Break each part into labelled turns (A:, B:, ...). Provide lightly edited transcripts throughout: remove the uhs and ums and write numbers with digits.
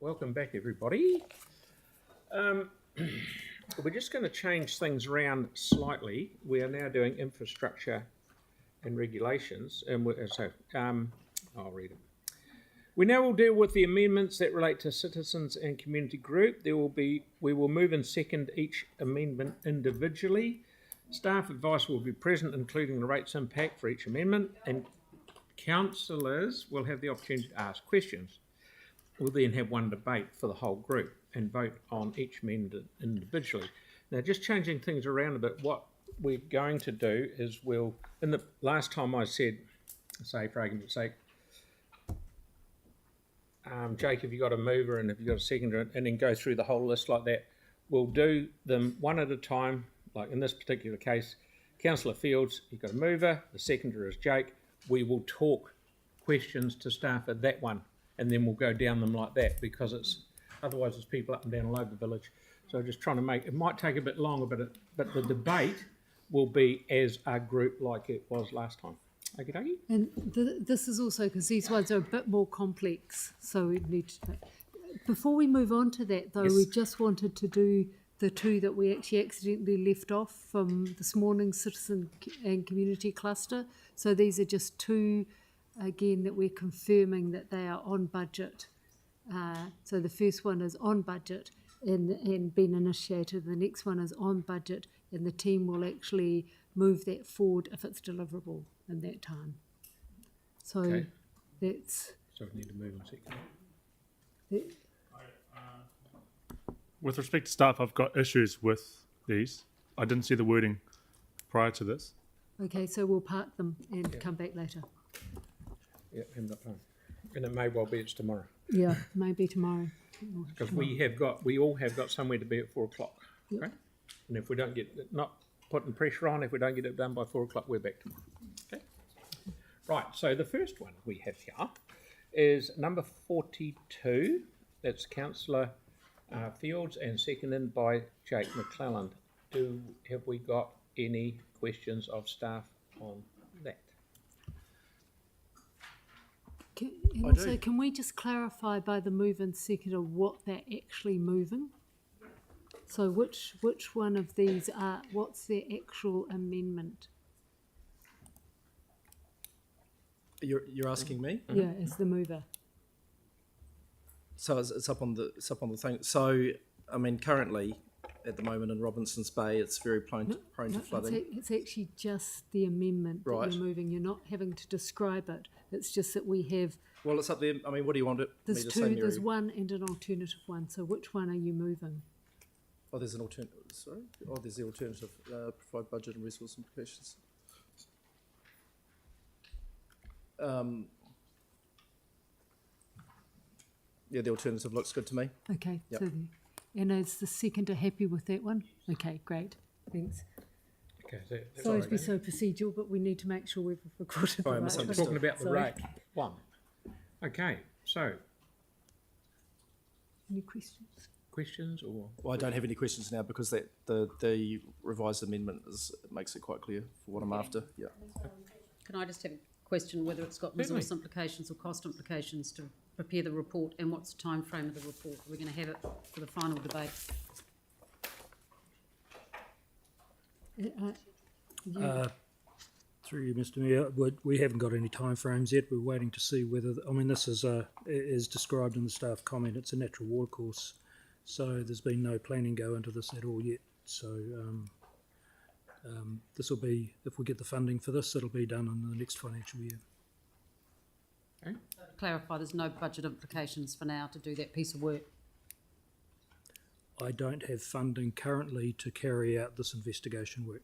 A: Welcome back, everybody. We're just going to change things around slightly. We are now doing infrastructure and regulations, and I'll read it. We now will deal with the amendments that relate to citizens and community group. We will move and second each amendment individually. Staff advice will be present, including the rates impact for each amendment, and councillors will have the opportunity to ask questions. We'll then have one debate for the whole group and vote on each amendment individually. Now, just changing things around a bit, what we're going to do is in the last time I said, say for argument's sake, Jake, have you got a mover and have you got a seconder, and then go through the whole list like that. We'll do them one at a time, like in this particular case, Councillor Fields, you've got a mover, the seconder is Jake. We will talk questions to staff at that one, and then we'll go down them like that, because otherwise there's people up and down all over the village. So just trying to it might take a bit longer, but the debate will be as a group like it was last time. Okie dokie?
B: And this is also because these ones are a bit more complex, so we need to. Before we move on to that, though, yes. We just wanted to do the two that we actually accidentally left off from this morning's citizen and community cluster. So these are just two, again, that we're confirming that they are on budget. So the first one is on budget and been initiated. The next one is on budget, and the team will actually move that forward if it's deliverable in that time. So
A: okay.
B: That's...
A: So we need to move on second.
C: With respect to staff, I've got issues with these. I didn't see the wording prior to this.
B: Okay, so we'll park them and come back later.
A: Yeah, and it may well be it's tomorrow.
B: Yeah, maybe tomorrow.
A: Because we all have got somewhere to be at 4 o'clock. Yep. Okay? And if we don't not putting pressure on, if we don't get it done by 4 o'clock, we're back tomorrow. Okay? Right, so the first one we have here is number 42. That's Councillor Fields and seconded by Jake McClelland. Have we got any questions of staff on that?
B: Can we just clarify by the move and seconder what they're actually moving? So which one of these what's their actual amendment?
D: You're asking me?
B: Yeah, as the mover.
D: So it's up on the thing. So I mean, currently, at the moment in Robinson's Bay, it's very prone to flooding.
B: It's actually just the amendment that you're moving. You're not having to describe it. It's just that we have.
D: Well, it's up there. I mean, what do you want it?
B: There's two. Say, there's one and an alternative one. So which one are you moving?
D: Oh, there's an alternative. Sorry. Oh, there's the alternative. Provide budget and resource implications. Yeah, the alternative looks good to me.
B: Okay.
D: Yep.
B: So and is the seconder happy with that one? Okay, great. Thanks.
A: Okay,
B: sorry to be so procedural, but we need to make sure we've recorded the right one.
A: I'm talking about the rate one. Okay, so.
B: Any questions?
A: Questions or?
D: Well, I don't have any questions now because the revised amendment makes it quite clear for what I'm after. Yeah.
E: Can I just have a question whether it's got resource implications or cost implications to prepare the report, and what's the time frame of the report? We're going to have it for the final debate.
F: Through you, Mr. Mayor, we haven't got any time frames yet. We're waiting to see whether, this is as described in the staff comment, it's a natural water course, so there's been no planning go into this at all yet. So this will be, if we get the funding for this, it'll be done in the next financial year.
A: Okay.
E: To clarify, there's no budget implications for now to do that piece of work.
F: I don't have funding currently to carry out this investigation work.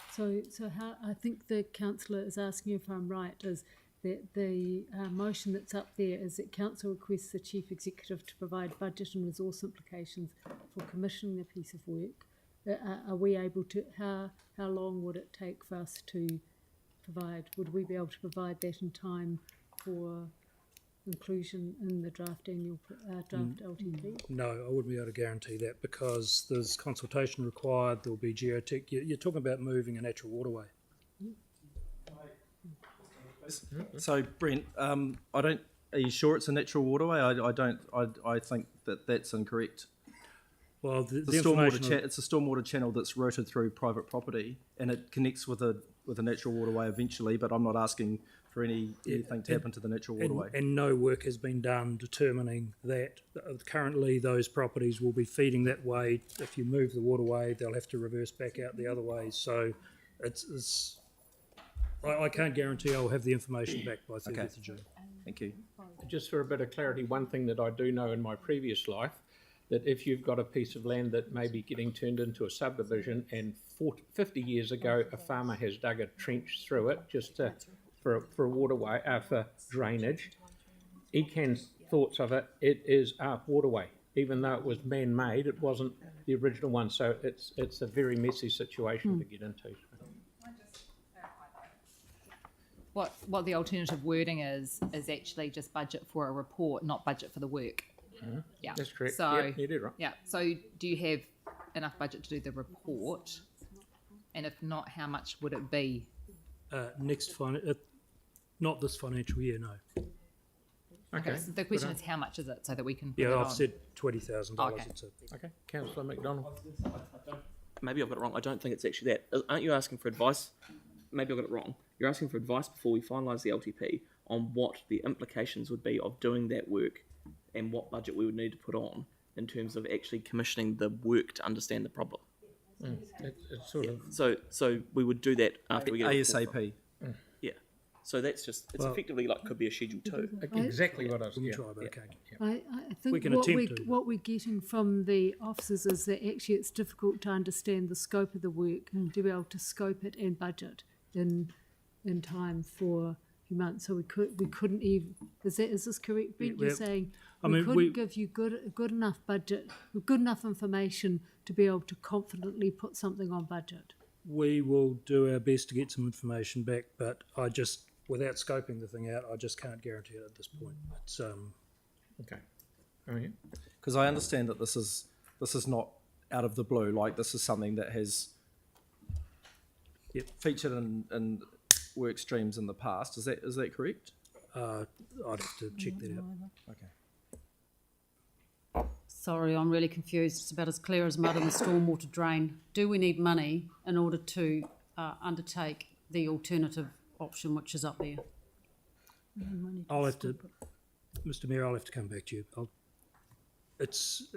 B: So how I think the councillor is asking, if I'm right, is that the motion that's up there is that council requests the chief executive to provide budget and resource implications for commissioning the piece of work. Are we able to? How long would it take for us to provide? Would we be able to provide that in time for inclusion in the draft LTP?
F: No, I wouldn't be able to guarantee that because there's consultation required. There'll be geotech. You're talking about moving a natural waterway.
D: So Brent, I don't. Are you sure it's a natural waterway? I don't. I think that that's incorrect.
F: Well, the
D: Stormwater
F: information
D: it's a stormwater channel that's routed through private property, and it connects with a natural waterway eventually. But I'm not asking for anything to happen to the natural waterway.
F: and no work has been done determining that. Currently, those properties will be feeding that way. If you move the waterway, they'll have to reverse back out the other way. So I can't guarantee I'll have the information back by 30th of June.
D: Thank you.
A: Just for a bit of clarity, one thing that I do know in my previous life, that if you've got a piece of land that may be getting turned into a subdivision and 50 years ago a farmer has dug a trench through it just for a waterway, for drainage, ECAN's thoughts of it, it is a waterway. Even though it was man-made, it wasn't the original one, so it's a very messy situation to get into.
G: What the alternative wording is actually just budget for a report, not budget for the work. Yeah,
A: That's correct.
G: So
A: Yep, you did right.
G: yeah. So do you have enough budget to do the report? And if not, how much would it be?
F: Not this financial year, no.
A: Okay.
G: So the question is, how much is it, so that we can. put
F: Yeah,
G: it
F: I've
G: on?
F: said $20,000.
G: Okay.
A: Okay. Councillor McDonald.
H: Maybe I've got it wrong. I don't think it's actually that. Aren't you asking for advice? Maybe I've got it wrong. You're asking for advice before we finalise the LTP on what the implications would be of doing that work and what budget we would need to put on in terms of actually commissioning the work to understand the problem.
A: It's sort of
H: So we would do that after we get a report from-
D: ASAP.
H: Yeah. So that's just, it's effectively like could be a schedule 2.
A: exactly what I was
F: We can
A: yeah,
F: try, but
A: yeah.
F: okay.
B: I think
F: We can
B: what
F: attempt to.
B: what we're getting from the officers is that actually it's difficult to understand the scope of the work, to be able to scope it and budget in time for a few months. So we couldn't even. Is this correct, Brent? You're saying we couldn't give you good enough budget, good enough information to be able to confidently put something on budget.
F: We will do our best to get some information back, but without scoping the thing out, I just can't guarantee it at this point. It's
A: Okay. Oh, yeah.
D: Because I understand that this is not out of the blue. Like, this is something that has featured in work streams in the past. Is that correct?
F: I'd have to check that out.
D: Okay.
E: Sorry, I'm really confused. It's about as clear as mud in the stormwater drain. Do we need money in order to undertake the alternative option which is up there?
F: I'll have to, Mr. Mayor, I'll have to come back to you. Is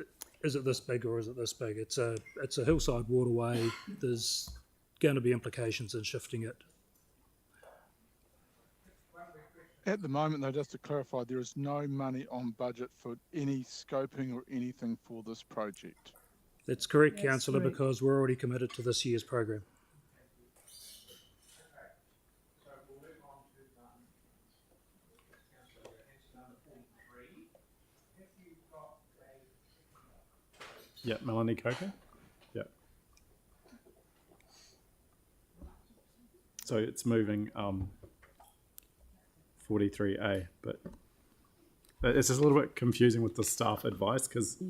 F: it this big or is it this big? It's a hillside waterway. There's going to be implications in shifting it.
I: At the moment, though, just to clarify, there is no money on budget for any scoping or anything for this project.
F: That's correct, Councillor, because we're already committed to this year's program.
C: Yeah, Melanie Coker. Yeah. So it's moving 43A, but it's just a little bit confusing with the staff advice because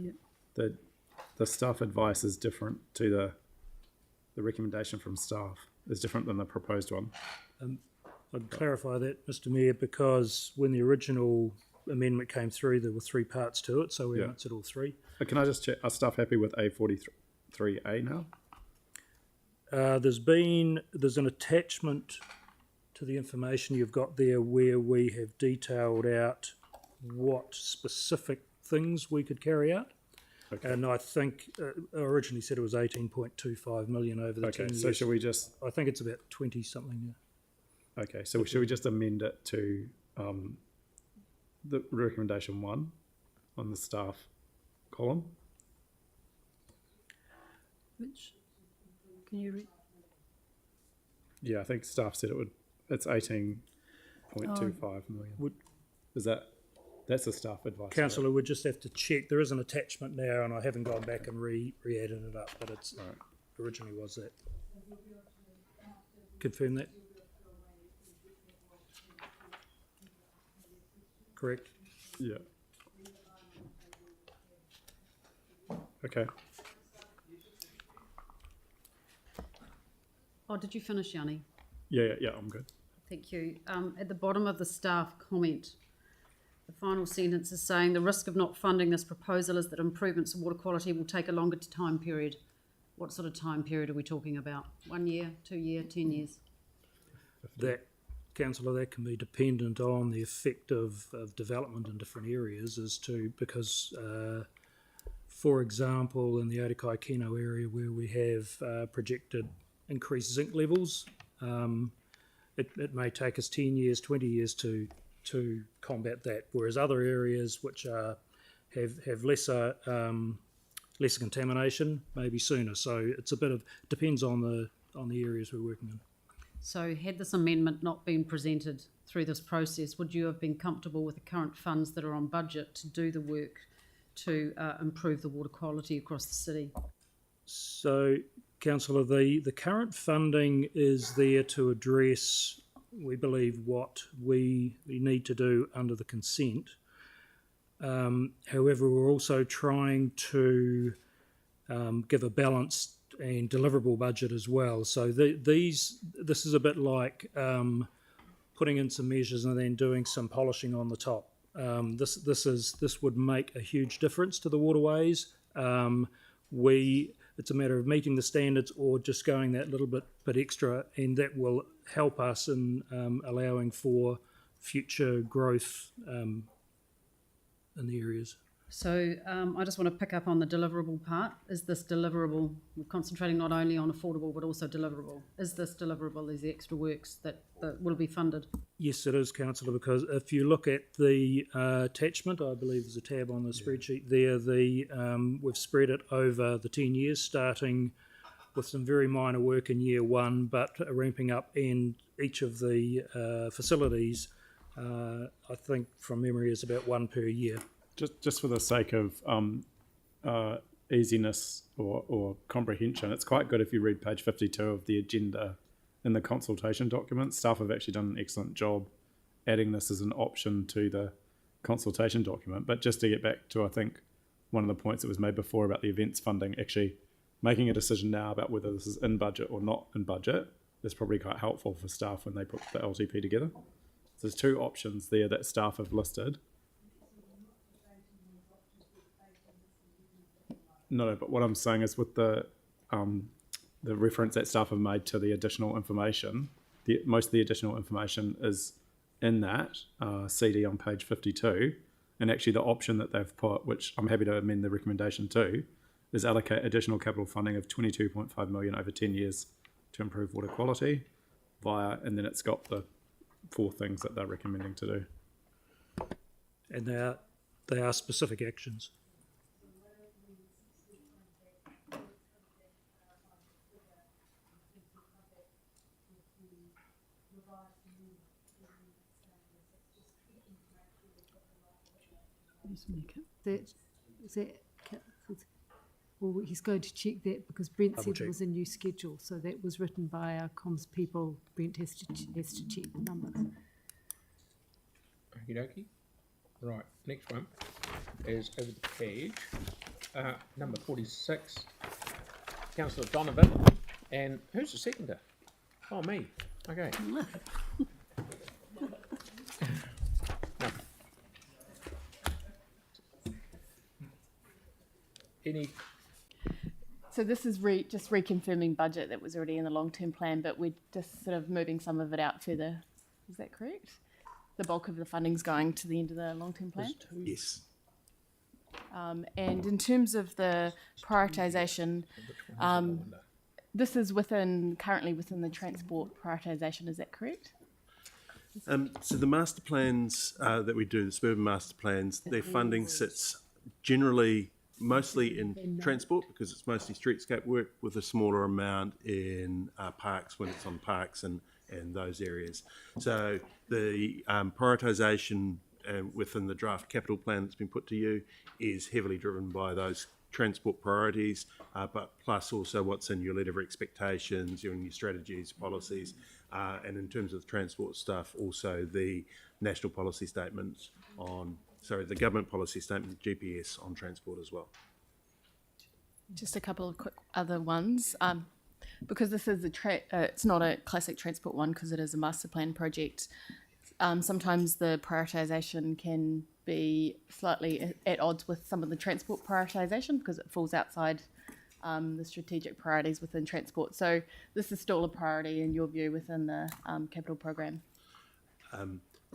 C: the staff advice is different to the recommendation from staff is different than the proposed one.
F: I'd clarify that, Mr. Mayor, because when the original amendment came through, there were 3 parts to it, so we answered all 3.
C: But can I just check, are staff happy with A43A now?
F: There's an attachment to the information you've got there where we have detailed out what specific things we could carry out.
C: Okay.
F: And I think I originally said it was 18.25 million over the 10 years.
C: So should we just...
F: I think it's about 20 something now.
C: Okay, so should we just amend it to the recommendation 1 on the staff column?
E: Which, can you read?
C: Yeah, I think staff said it's 18.25 million. That's the staff advice?
F: Councillor, we'd just have to check. There is an attachment now, and I haven't gone back and re-added it up, but it's originally was that. Confirm that? Correct?
C: Yeah. Okay.
E: Oh, did you finish, Yanni?
C: Yeah, I'm good.
E: Thank you. At the bottom of the staff comment, the final sentence is saying the risk of not funding this proposal is that improvements in water quality will take a longer time period. What sort of time period are we talking about? 1 year, 2 year, 10 years?
F: That, councillor, that can be dependent on the effect of development in different areas because for example, in the Otakai Kino area where we have projected increased zinc levels, it may take us 10 years, 20 years to combat that, whereas other areas which have lesser contamination maybe sooner. So it's depends on the areas we're working in.
E: So had this amendment not been presented through this process, would you have been comfortable with the current funds that are on budget to do the work to improve the water quality across the city?
F: So, councillor, the current funding is there to address, we believe, what we need to do under the consent. However, we're also trying to give a balanced and deliverable budget as well. So this is a bit like putting in some measures and then doing some polishing on the top. This would make a huge difference to the waterways. It's a matter of meeting the standards or just going that little bit extra, and that will help us in allowing for future growth in the areas.
E: So I just want to pick up on the deliverable part. Is this deliverable? We're concentrating not only on affordable but also deliverable. Is this deliverable, these extra works that will be funded?
F: Yes, it is, councillor, because if you look at the attachment, I believe there's a tab on the spreadsheet there, we've spread it over the 10 years, starting with some very minor work in year one, but ramping up in each of the facilities, I think from memory is about one per year.
C: Just for the sake of easiness or comprehension, it's quite good if you read page 52 of the agenda in the consultation document. Staff have actually done an excellent job adding this as an option to the consultation document. But just to get back to, I think, one of the points that was made before about the events funding, actually making a decision now about whether this is in budget or not in budget is probably quite helpful for staff when they put the LTP together. So there's two options there that staff have listed. No, but what I'm saying is with the reference that staff have made to the additional information, most of the additional information is in that CD on page 52, and actually the option that they've put, which I'm happy to amend the recommendation to, is allocate additional capital funding of 22.5 million over 10 years to improve water quality and then it's got the 4 things that they're recommending to do.
F: And they are specific actions.
B: Well, he's going to check that because Brent
F: Double
B: said
F: check.
B: it was a new schedule, so that was written by our comms people. Brent has to check the numbers.
A: Okie dokie. Right, next one is over the page, number 46, Councillor Donovan, and who's the seconder? Oh, me. Okay. No. Any?
J: So this is just reconfirming budget that was already in the long-term plan, but we're just sort of moving some of it out further. Is that correct? The bulk of the funding's going to the end of the long-term plan?
K: Yes.
J: And in terms of the prioritisation, this is currently within the transport prioritisation, is that correct?
K: So the master plans that we do, the suburban master plans, their funding sits generally mostly in transport because it's mostly streetscape work with a smaller amount in parks when it's on parks and those areas. So the prioritisation within the draft capital plan that's been put to you is heavily driven by those transport priorities, but plus also what's in your letter of expectations, your new strategies, policies, and in terms of the transport stuff, also the national policy statement the government policy statement, GPS on transport as well.
J: Just a couple of quick other ones. Because this is it's not a classic transport one because it is a master plan project. Sometimes the prioritisation can be slightly at odds with some of the transport prioritisation because it falls outside the strategic priorities within transport. So this is still a priority in your view within the capital program.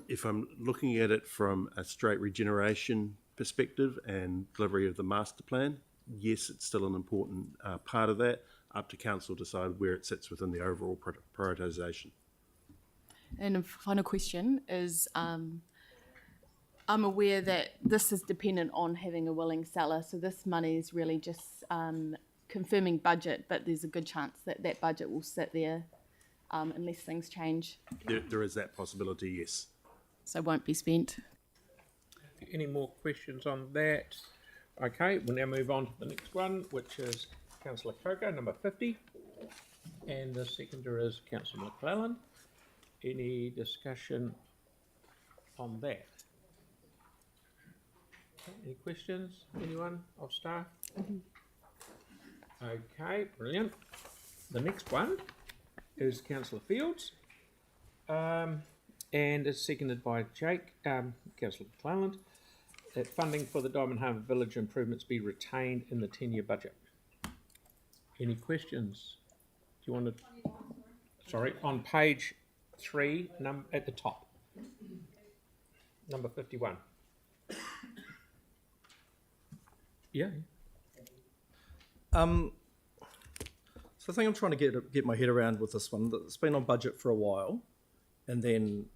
K: If I'm looking at it from a straight regeneration perspective and delivery of the master plan, yes, it's still an important part of that. Up to council to decide where it sits within the overall prioritisation.
J: And a final question is, I'm aware that this is dependent on having a willing seller, so this money is really just confirming budget, but there's a good chance that that budget will sit there unless things change.
K: There is that possibility, yes.
J: So won't be spent.
A: Any more questions on that? Okay, we'll now move on to the next one, which is Councillor Coker, number 50, and the seconder is Councillor McClellan. Any discussion on that? Any questions? Anyone of staff? Okay, brilliant. The next one is Councillor Fields, and is seconded by Jake, Councillor McClellan, that funding for the Diamond Harbour Village improvements be retained in the 10-year budget. Any questions? Do you want to? Sorry, on page 3, at the top, number 51. Yeah.
D: So the thing I'm trying to get my head around with this one, it's been on budget for a while, and then,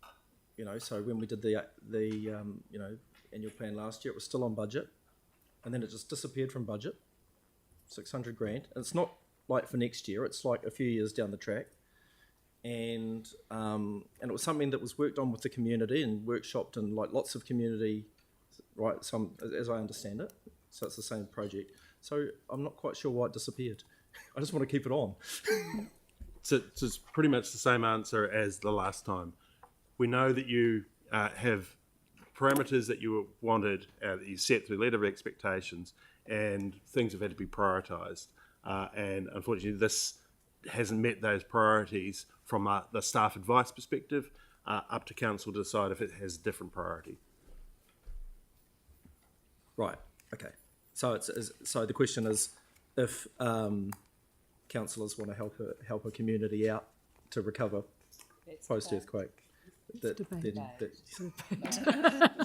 D: so when we did the annual plan last year, it was still on budget, and then it just disappeared from budget. 600 grand. And it's not like for next year, it's like a few years down the track. And it was something that was worked on with the community and workshopped in like lots of community, right, as I understand it. So it's the same project. So I'm not quite sure why it disappeared. I just want to keep it on.
K: So it's pretty much the same answer as the last time. We know that you have parameters that you wanted, that you set through letter of expectations, and things have had to be prioritised. And unfortunately, this hasn't met those priorities from the staff advice perspective, up to council to decide if it has a different priority.
D: Right, okay. So so the question is, if councillors want to help a community out to recover post-earthquake,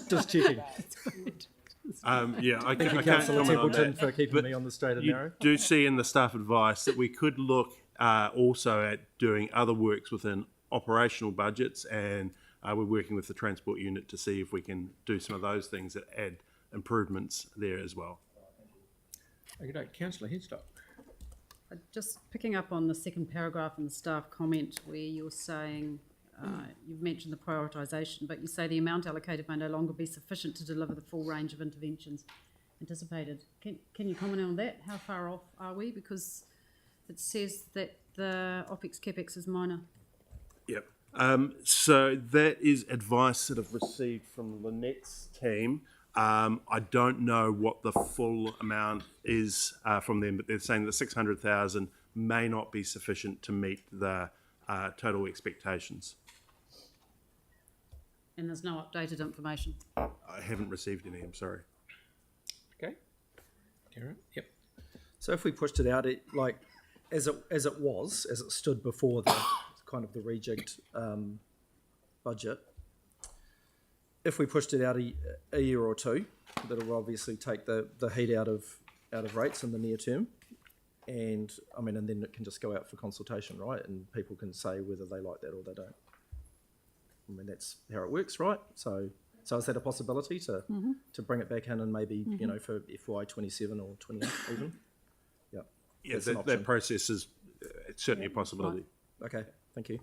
D: just checking.
K: Yeah, I
D: Thank you,
K: can't
D: Councillor
K: comment on
D: Templeton,
K: that.
D: for keeping me on the straight and
K: You
D: narrow.
K: do see in the staff advice that we could look also at doing other works within operational budgets, and we're working with the transport unit to see if we can do some of those things that add improvements there as well.
A: Okay, Councillor Henstock.
E: Just picking up on the second paragraph in the staff comment where you're saying, you've mentioned the prioritisation, but you say the amount allocated may no longer be sufficient to deliver the full range of interventions anticipated. Can you comment on that? How far off are we? Because it says that the OPEX CAPEX is minor.
K: Yep. So that is advice that I've received from Lynette's team. I don't know what the full amount is from them, but they're saying that 600,000 may not be sufficient to meet the total expectations.
E: And there's no updated information.
K: I haven't received any, I'm sorry.
A: Okay. Karen? Yep.
D: So if we pushed it out, as it stood before the kind of the rejigged budget, if we pushed it out a year or two, that'll obviously take the heat out of rates in the near term, and then it can just go out for consultation, right? And people can say whether they like that or they don't. That's how it works, right? So is that a possibility to bring it back in and maybe for FY 27 or 28 even?
K: Yeah, that process is certainly a possibility.
D: Right. Okay, thank you.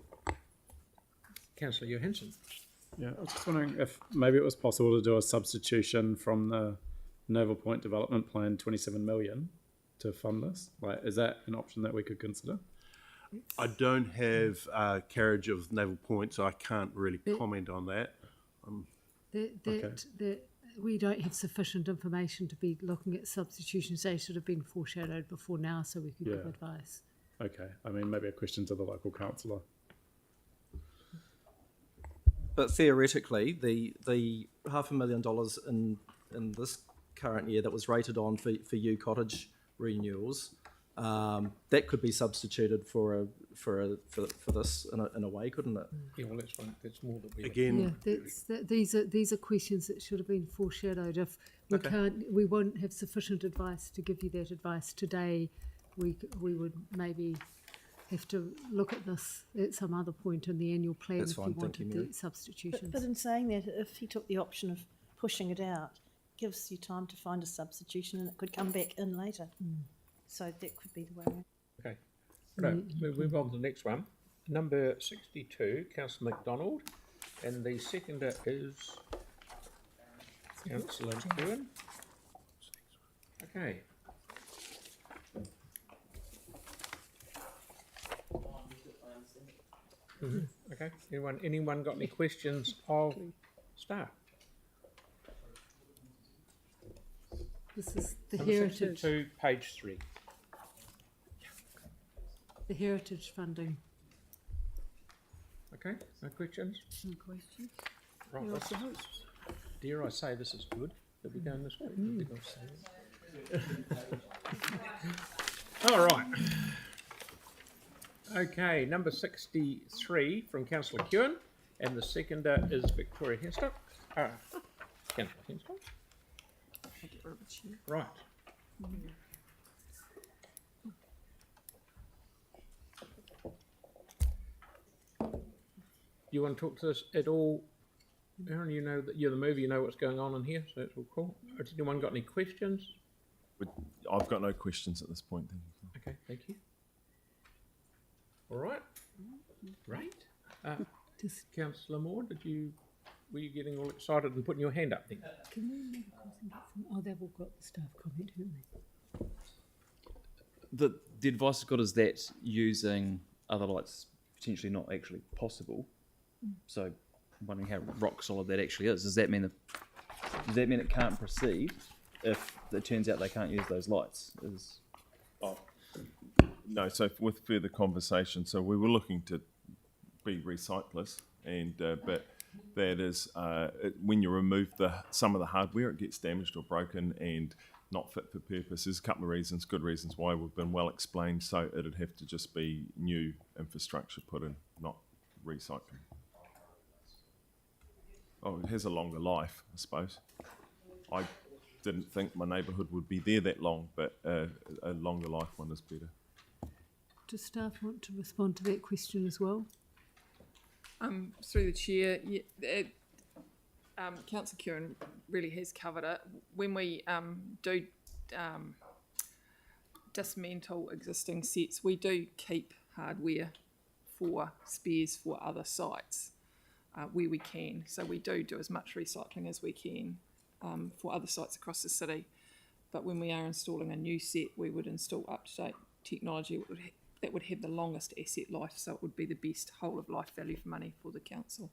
A: Councillor Johansson.
C: Yeah, I was just wondering if maybe it was possible to do a substitution from the Naval Point Development Plan 27 million to fund this. Is that an option that we could consider?
K: I don't have carriage of Naval Point, so I can't really comment on that.
B: We don't have sufficient information to be looking at substitutions. They should have been foreshadowed before now so we could give advice.
C: Okay, I mean, maybe a question to the local councillor.
D: But theoretically, the $500,000 in this current year that was rated on for U cottage renewals, that could be substituted for this in a way, couldn't it?
A: Yeah, well, that's one. That's more that we
K: Again,
B: These are questions that should have been foreshadowed. If we won't have sufficient advice to give you that advice today. We would maybe have to look at this at some other point in the annual plan
D: That's
B: if
D: fine,
B: you
D: thank you,
B: wanted
D: Mary.
B: the substitutions.
L: But in saying that, if he took the option of pushing it out, gives you time to find a substitution and it could come back in later. So that could be the way around.
A: Okay. Right, we'll move on to the next one. Number 62, Councillor McDonald, and the seconder is Councillor Ewan. Okay. Okay. Anyone got any questions of staff?
B: This is the
A: Number
B: heritage,
A: 62, page 3.
B: the heritage funding.
A: Okay. No questions.
E: No questions.
A: Right. Let's, dare I say this is good that we're going this way? All right. Okay, number 63 from Councillor Kewen, and the seconder is Victoria Henstock. Councillor Henstock. Right. You want to talk to us at all? Aaron, you know that you're the movie, you know what's going on in here, so it's all cool. Has anyone got any questions?
M: I've got no questions at this point. Thank you.
A: Okay, thank you. All right. Great. Councillor Moore, were you getting all excited and putting your hand up then?
B: Can we move across and get some? Oh, they've all got the staff comment, haven't they?
N: The advice I've got is that using other lights potentially not actually possible. So I'm wondering how rock solid that actually is. Does that mean it can't proceed if it turns out they can't use those lights?
M: No, so with further conversation, so we were looking to be recyclers, and but that is when you remove some of the hardware, it gets damaged or broken and not fit for purpose. There's a couple of reasons, good reasons why we've been well explained. So it'd have to just be new infrastructure put in, not recycling. Oh, it has a longer life, I suppose. I didn't think my neighbourhood would be there that long, but a longer life one is better.
B: Does staff want to respond to that question as well?
O: Through the chair, Councillor Curran really has covered it. When we do dismantle existing sets, we do keep hardware for spares for other sites where we can. So we do as much recycling as we can for other sites across the city. But when we are installing a new set, we would install up-to-date technology that would have the longest asset life, so it would be the best whole of life value for money for the council.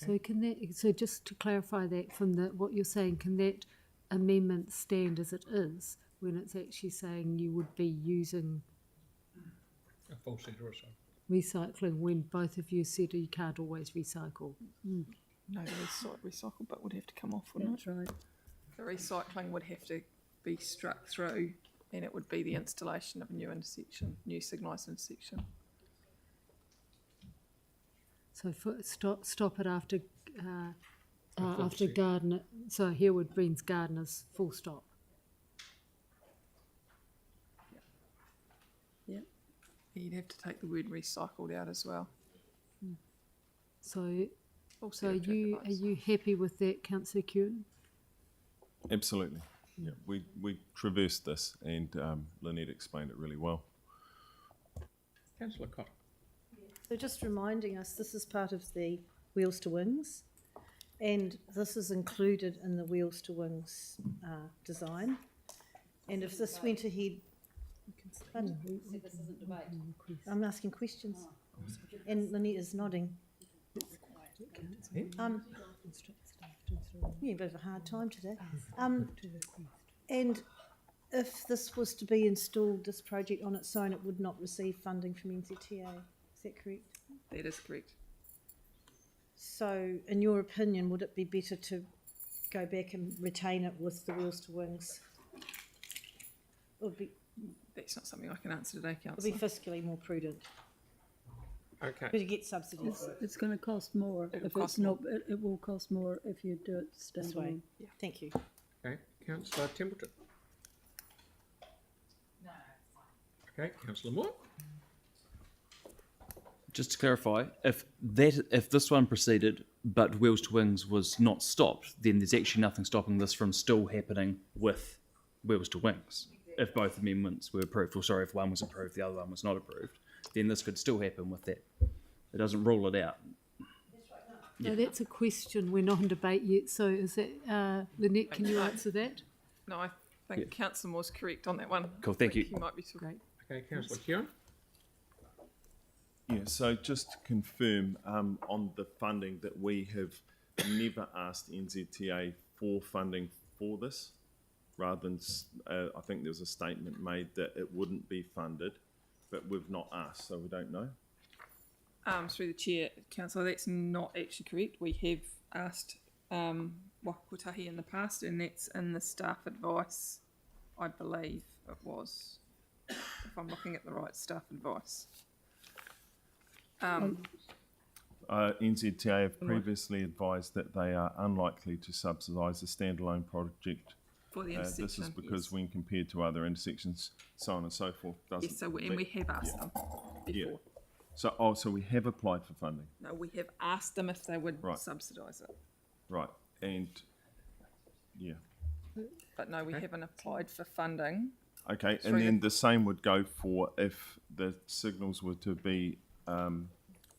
B: Okay. So just to clarify that from what you're saying, can that amendment stand as it is when it's actually saying you would be using
A: A full set or so.
B: recycling when both of you said you can't always recycle?
O: No, the recycle bit would have to come off, wouldn't it?
B: That's right.
O: The recycling would have to be struck through, and it would be the installation of a new intersection, new signalised intersection.
B: So stop it after
A: set.
B: Gardner. So Hereward Breen's Gardeners, full stop.
O: Yeah. You'd have to take the word recycled out as well.
B: So
O: Also
B: are you happy with that, Councillor Curran?
M: Absolutely. Yeah, we traversed this, and Lynette explained it really well.
A: Councillor Cotter.
L: So just reminding us, this is part of the Wheels to Wings, and this is included in the Wheels to Wings design. And if this went ahead, I'm asking questions, and Lynette is nodding. Yeah, a bit of a hard time today. And if this was to be installed, this project on its own, it would not receive funding from NZTA. Is that correct?
O: That is correct.
L: So, in your opinion, would it be better to go back and retain it with the Wheels to Wings? It would be,
O: That's not something I can answer today,
L: it would
O: councillor.
L: be fiscally more prudent.
A: Okay.
L: But you get subsidies
P: It's going to cost more.
O: It'll
P: If
O: cost
P: it's not, it will cost more if you do it
L: this way.
P: standalone.
L: Thank you.
A: Okay, Councillor Templeton. Okay, Councillor Moore.
N: Just to clarify, if this one proceeded but Wheels to Wings was not stopped, then there's actually nothing stopping this from still happening with Wheels to Wings. If both amendments were approved, or sorry, if one was approved, the other one was not approved, then this could still happen with that. It doesn't rule it out.
B: No, that's a question. We're not in debate yet. So is that, Lynette, can you answer that?
O: No, I think Councillor Moore's correct on that one.
N: Cool, thank you.
O: He might be too.
B: Great.
A: Okay, Councillor Kieran.
M: Yeah, so just to confirm on the funding that we have never asked NZTA for funding for this, rather than, I think there was a statement made that it wouldn't be funded, but we've not asked, so we don't know.
O: Through the chair, councillor, that's not actually correct. We have asked Wakutahi in the past, and that's in the staff advice, I believe it was, if I'm looking at the right staff advice.
M: NZTA have previously advised that they are unlikely to subsidise a standalone project.
O: For the intersection,
M: this is because
O: yes.
M: when compared to other intersections, so on and so forth, doesn't.
O: Yes, so and we have asked them before.
M: Yeah. So, so we have applied for funding.
O: No, we have asked them if they would
M: Right.
O: subsidise it.
M: Right, and yeah.
O: But no, we haven't applied for funding.
M: Okay,
O: Through
M: and then the same would go for if the signals were to be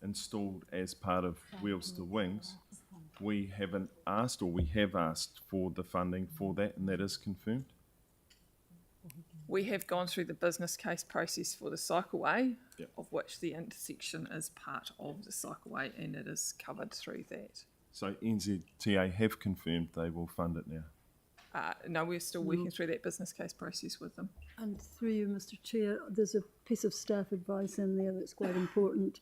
M: installed as part of Wheels to Wings. We haven't asked, or we have asked for the funding for that, and that is confirmed.
O: We have gone through the business case process for the cycleway,
M: Yep.
O: of which the intersection is part of the cycleway, and it is covered through that.
M: So NZTA have confirmed they will fund it now.
O: No, we're still working through that business case process with them.
P: And through you, Mr. Chair, there's a piece of staff advice in there that's quite important.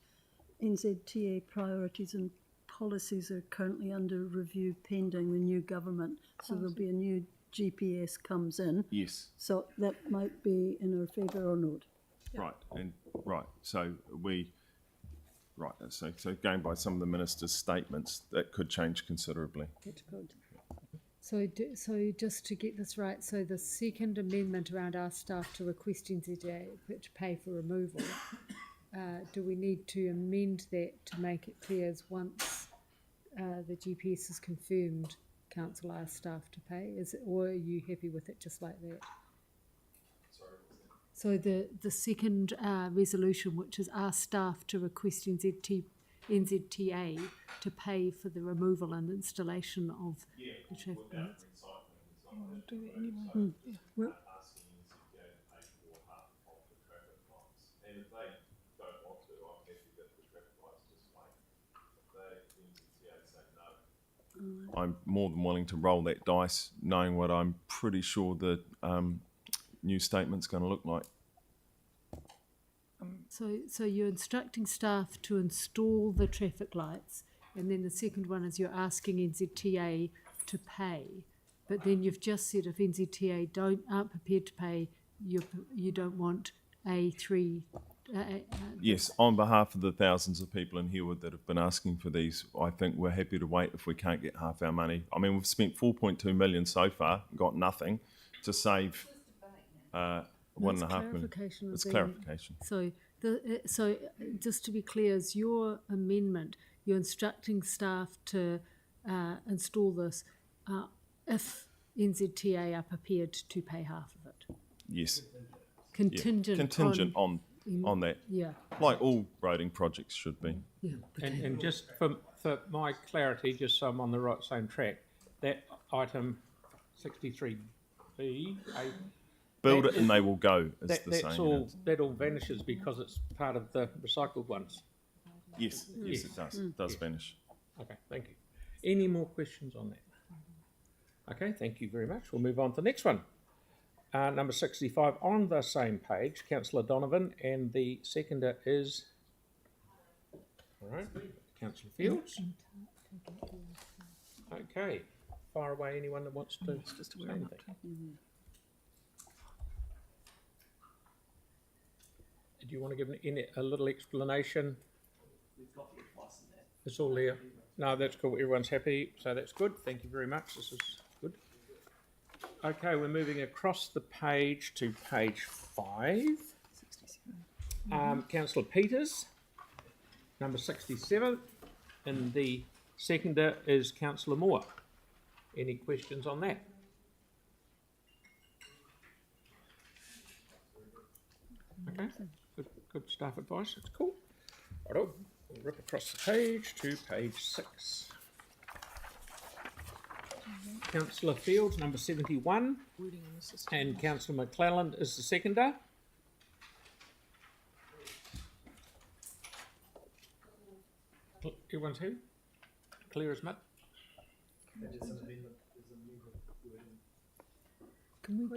P: NZTA priorities and policies are currently under review pending the new government. So there'll be a new GPS comes in.
M: Yes.
P: So that might be in our favour or not.
M: Right, and right. So so going by some of the minister's statements, that could change considerably.
P: That's good.
B: So just to get this right, so the second amendment around our staff to request NZTA to pay for removal, do we need to amend that to make it clear as once the GPS is confirmed, council asks staff to pay? Or are you happy with it just like that? So the second resolution, which is our staff to request NZTA to pay for the removal and installation of the traffic lights.
O: Do that anyway.
P: Well,
M: I'm more than willing to roll that dice, knowing what I'm pretty sure the new statement's going to look like.
B: So you're instructing staff to install the traffic lights, and then the second one is you're asking NZTA to pay. But then you've just said if NZTA aren't prepared to pay, you don't want A3.
M: Yes, on behalf of the thousands of people in Herwood that have been asking for these, I think we're happy to wait if we can't get half our money. I mean, we've spent 4.2 million so far, got nothing to save 1.5 million. It's clarification.
B: So just to be clear, is your amendment, you're instructing staff to install this if NZTA are prepared to pay half of it?
M: Yes.
B: Contingent
M: on that.
B: Yeah.
M: Like all roading projects should be.
B: Yeah.
A: And just for my clarity, just so I'm on the right same track, that item 63B,
M: Build it and they will go, is the saying.
A: That all vanishes because it's part of the recycled ones.
M: Yes, yes, it does. It does vanish.
A: Okay, thank you. Any more questions on that? Okay, thank you very much. We'll move on to the next one. Number 65 on the same page, Councillor Donovan, and the seconder is, all right, Councillor Fields. Okay, fire away anyone that wants to say anything. Do you want to give a little explanation?
H: We've got the advice in that.
A: It's all there. No, that's cool. Everyone's happy, so that's good. Thank you very much. This is good. Okay, we're moving across the page to page 5. 67. Councillor Peters, number 67, and the seconder is Councillor Moore. Any questions on that? Okay, good staff advice. That's cool. Righto, we'll rip across the page to page 6. Councillor Fields, number 71, and Councillor McClelland is the seconder. Everyone's who? Clear as mud.
B: Can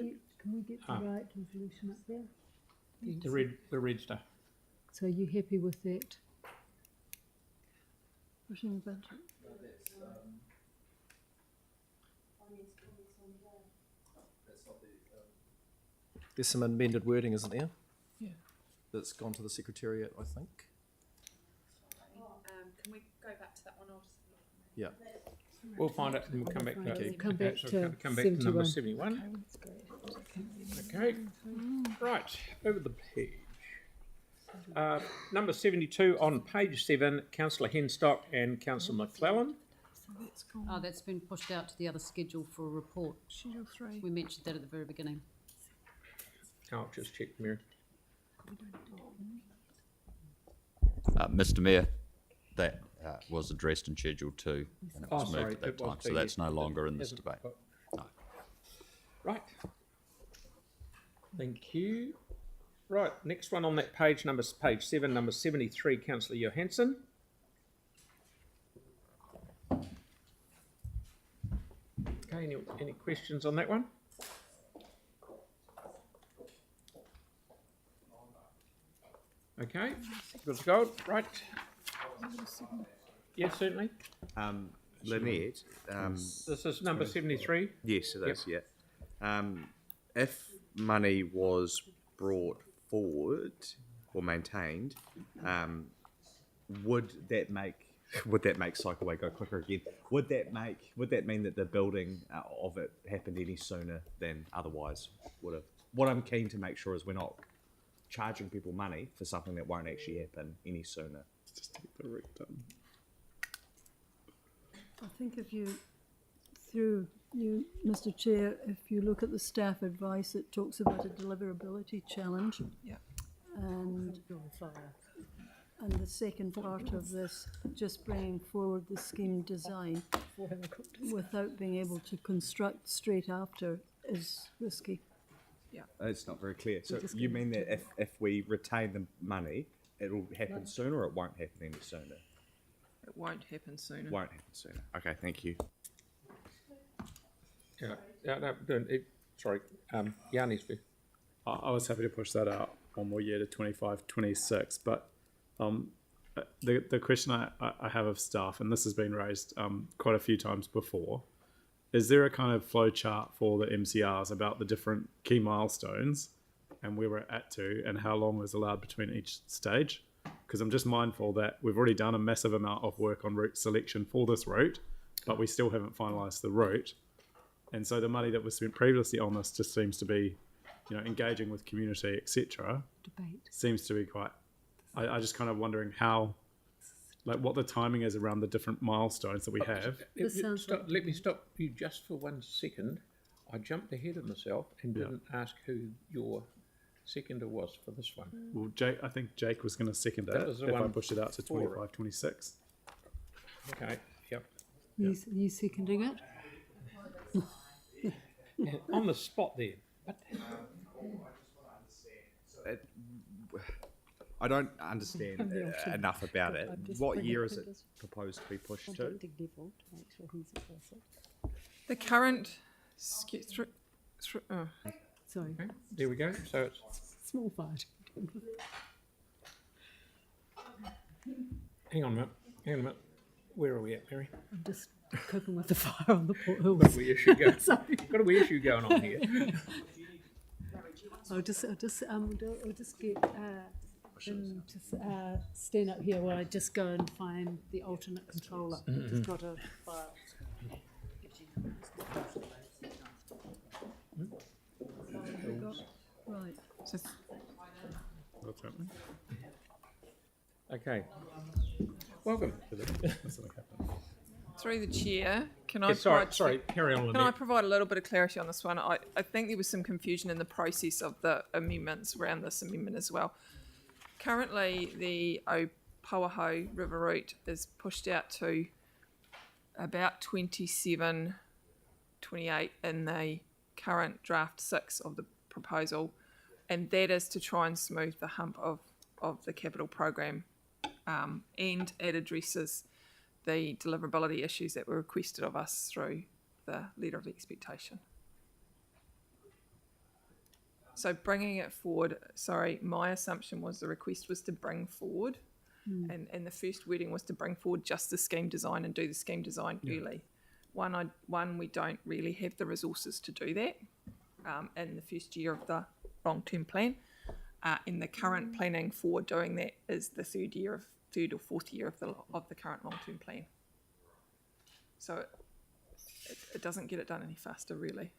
B: we get the right resolution up there?
A: The red stuff.
B: So are you happy with that?
P: Pushing the budget.
D: There's some amended wording, isn't there?
O: Yeah.
D: That's gone to the Secretariat, I think.
E: Can we go back to that one?
D: Yeah.
A: We'll find it and we'll come back to
B: Okay.
A: it.
B: Come back
A: So
B: to
A: come back to number
B: 71.
A: 71. Okay, right, over the page. Number 72 on page 7, Councillor Henstock and Councillor McClelland.
E: Oh, that's been pushed out to the other schedule for a report.
O: Schedule 3.
E: We mentioned that at the very beginning.
A: I'll just check, Mary.
Q: Mr. Mayor, that was addressed in Schedule 2 and it was moved
A: sorry,
Q: at that
A: it was
Q: time, so
A: too,
Q: that's
A: yes.
Q: no longer in this
A: Hasn't
Q: debate.
A: got-
Q: No.
A: Right. Thank you. Right, next one on that page, page 7, number 73, Councillor Johansson. Okay, any questions on that one? Okay, good to go. Right. Yes, certainly.
R: Lynette,
A: This is number 73.
R: yes, it is, yeah. If money was brought forward or maintained, would that make Cycleway go quicker again? Would that mean that the building of it happened any sooner than otherwise would have? What I'm keen to make sure is we're not charging people money for something that won't actually happen any sooner.
C: Just take the route done.
P: I think Mr. Chair, if you look at the staff advice, it talks about a deliverability challenge.
O: Yeah.
P: And the second part of this, just bringing forward the scheme design without being able to construct straight after is risky.
R: It's not very clear. So you mean that if we retain the money, it'll happen sooner or it won't happen any sooner?
O: It won't happen sooner.
R: Won't happen sooner. Okay, thank you.
A: Sorry, Yanni's view.
C: I was happy to push that out one more year to 25-26, but the question I have of staff, and this has been raised quite a few times before, is there a kind of flow chart for the MCRs about the different key milestones and where we're at to and how long is allowed between each stage? Because I'm just mindful that we've already done a massive amount of work on route selection for this route, but we still haven't finalised the route. And so the money that was spent previously on this just seems to be, engaging with community, etc.
B: Debate.
C: Seems to be quite. I just kind of wondering how, what the timing is around the different milestones that we have.
A: Let me stop you just for 1 second. I jumped ahead of myself and didn't ask who your seconder was for this one.
C: Well, I think Jake was going to second
A: That
C: it
A: was the
C: if I
A: one
C: pushed it out to
A: for it.
C: 25-26.
A: Okay, yep.
B: You seconding it?
A: On the spot there. But
R: I don't understand enough about it. What year is it proposed to be pushed to?
O: The current
B: Sorry.
A: Okay, there we go. So it's
B: Small fire.
A: hang on a minute. Where are we at, Mary?
B: I'm just coping with the fire on the Port Hills.
A: Got a wee issue going.
B: Sorry.
A: Got a wee issue going on here.
B: I'll just get him to stand up here while I just go and find the alternate controller. I've just got a file.
P: Right.
C: What's happening?
A: Okay. Welcome.
O: Through the chair, can I
A: Yeah, sorry, carry on,
O: Can
A: Lynette.
O: I provide a little bit of clarity on this one? I think there was some confusion in the process of the amendments around this amendment as well. Currently, the Opauaho River route is pushed out to about 27, 28 in the current draft 6 of the proposal, and that is to try and smooth the hump of the capital program, and it addresses the deliverability issues that were requested of us through the letter of expectation. So bringing it forward, sorry, my assumption was the request was to bring forward, and the first wording was to bring forward just the scheme design and do the scheme design early. One, we don't really have the resources to do that in the first year of the long-term plan. In the current planning for doing that is the third or fourth year of the current long-term plan. So it doesn't get it done any faster, really.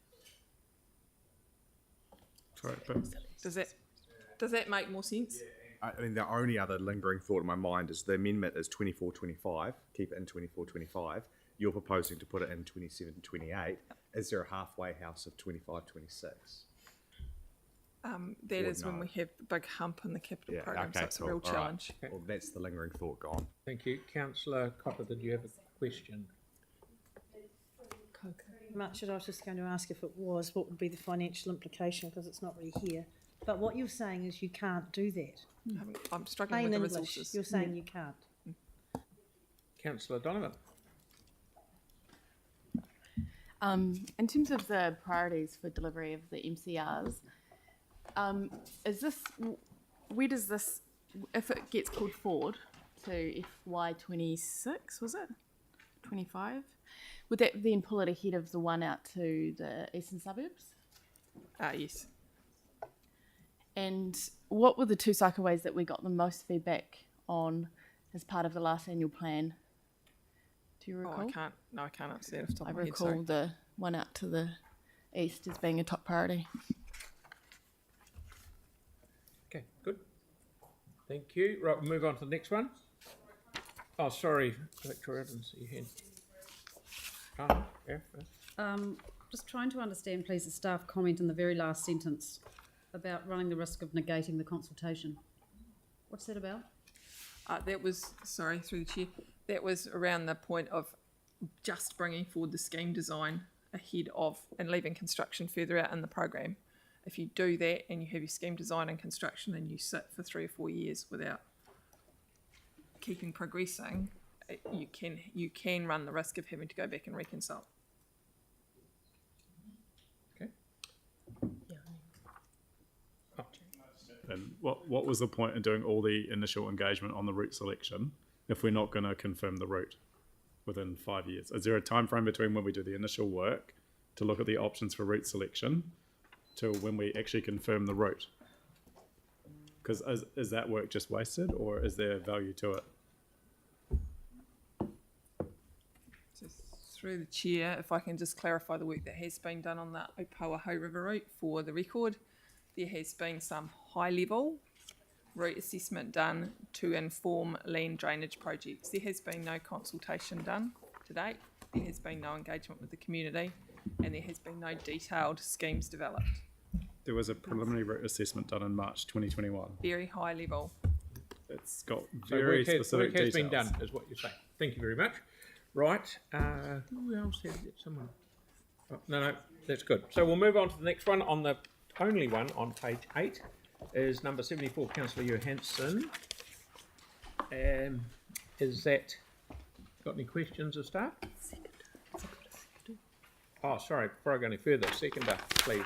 C: Sorry, but
O: Does that make more sense?
R: I mean, the only other lingering thought in my mind is the amendment is 24-25, keep it in 24-25. You're proposing to put it in 27-28. Is there a halfway house of 25-26?
O: That
R: Or
O: is when
R: no?
O: we have the big hump in the capital program, so it's a real
R: All right.
O: challenge.
R: Well, that's the lingering thought gone.
A: Thank you. Councillor Copper, did you have a question?
L: Much, I was just going to ask if it was, what would be the financial implication, because it's not really here. But what you're saying is you can't do that.
O: I'm struggling
L: Plain
O: with the
L: English,
O: resources.
L: you're saying you can't.
A: Councillor Donovan.
J: In terms of the priorities for delivery of the MCRs, is this, where does this, if it gets pulled forward to FY26, was it? 25? Would that then pull it ahead of the one out to the eastern suburbs?
O: Yes.
J: And what were the two cycleways that we got the most feedback on as part of the last annual plan? Do you recall?
O: I can't answer that off the top
J: I
O: of my head.
J: recall
O: Sorry.
J: the one out to the east as being a top priority.
A: Okay, good. Thank you. Right, we'll move on to the next one. Oh, sorry, Victoria, I didn't see your hand. Oh, yeah.
E: Just trying to understand, please, the staff comment in the very last sentence about running the risk of negating the consultation. What's that about?
O: That was, sorry, through the chair, that was around the point of just bringing forward the scheme design ahead of and leaving construction further out in the program. If you do that and you have your scheme design and construction and you sit for 3 or 4 years without keeping progressing, you can run the risk of having to go back and reconcile.
A: Okay.
C: And what was the point in doing all the initial engagement on the route selection if we're not going to confirm the route within 5 years? Is there a time frame between when we do the initial work to look at the options for route selection to when we actually confirm the route? Because is that work just wasted, or is there value to it?
O: So through the chair, if I can just clarify the work that has been done on the Opauaho River route for the record, there has been some high-level route assessment done to inform land drainage projects. There has been no consultation done to date. There has been no engagement with the community, and there has been no detailed schemes developed.
C: There was a preliminary route assessment done in March 2021.
O: Very high level.
C: It's got
A: So
C: very specific
A: work has
C: details.
A: been done, is what you're saying. Thank you very much. Right, who else has it? Someone? Oh, no, that's good. So we'll move on to the next one. On the only one on page 8 is number 74, Councillor Johansson. Is that got any questions of staff? Oh, sorry, before I go any further, seconder, please.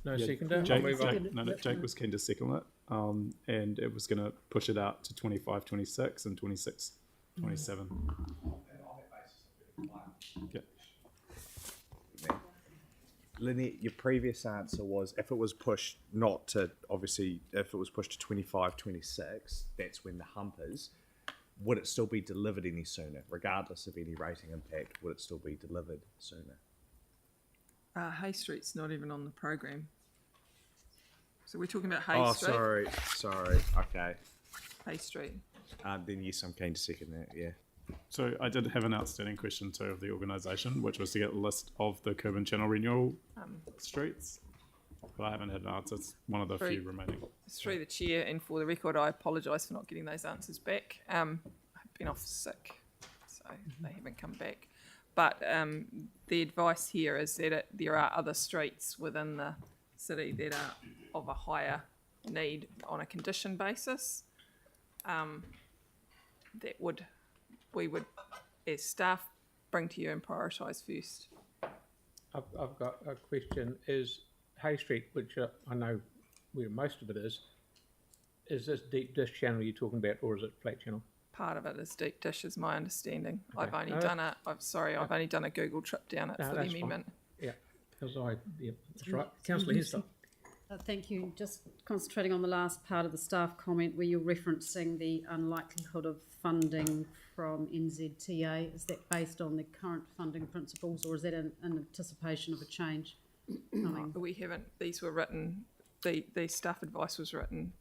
A: No
C: Yeah,
A: seconder. I'll
C: Jake,
A: move on.
C: Jake was keen to second it, and it was going to push it out to 25, 26 and 26, 27. Yeah.
R: Lynette, your previous answer was if it was pushed not to, obviously, if it was pushed to 25, 26, that's when the hump is. Would it still be delivered any sooner, regardless of any rating impact? Would it still be delivered sooner?
O: Hay Street's not even on the program. So we're talking about Hay Street.
R: Oh, sorry. Okay.
O: Hay Street.
R: Then yes, I'm keen to second that. Yeah.
C: So I did have an outstanding question too of the organisation, which was to get a list of the curb and channel renewal streets. But I haven't had an answer. It's one of the few remaining.
O: Through the chair, and for the record, I apologise for not getting those answers back. I've been off sick, so they haven't come back. But the advice here is that there are other streets within the city that are of a higher need on a condition basis. That we would, as staff, bring to you and prioritise first.
A: I've got a question. Is Hay Street, which I know where most of it is this deep dish channel you're talking about, or is it flat channel?
O: Part of it is deep dish, is my understanding.
A: Okay.
O: I've only done a Google trip down it for the amendment.
A: Fine. Yeah, because that's right. Councillor Hester.
E: Thank you. Just concentrating on the last part of the staff comment where you're referencing the unlikelihood of funding from NZTA. Is that based on the current funding principles, or is that an anticipation of a change coming?
O: We haven't. These were written. The staff advice was written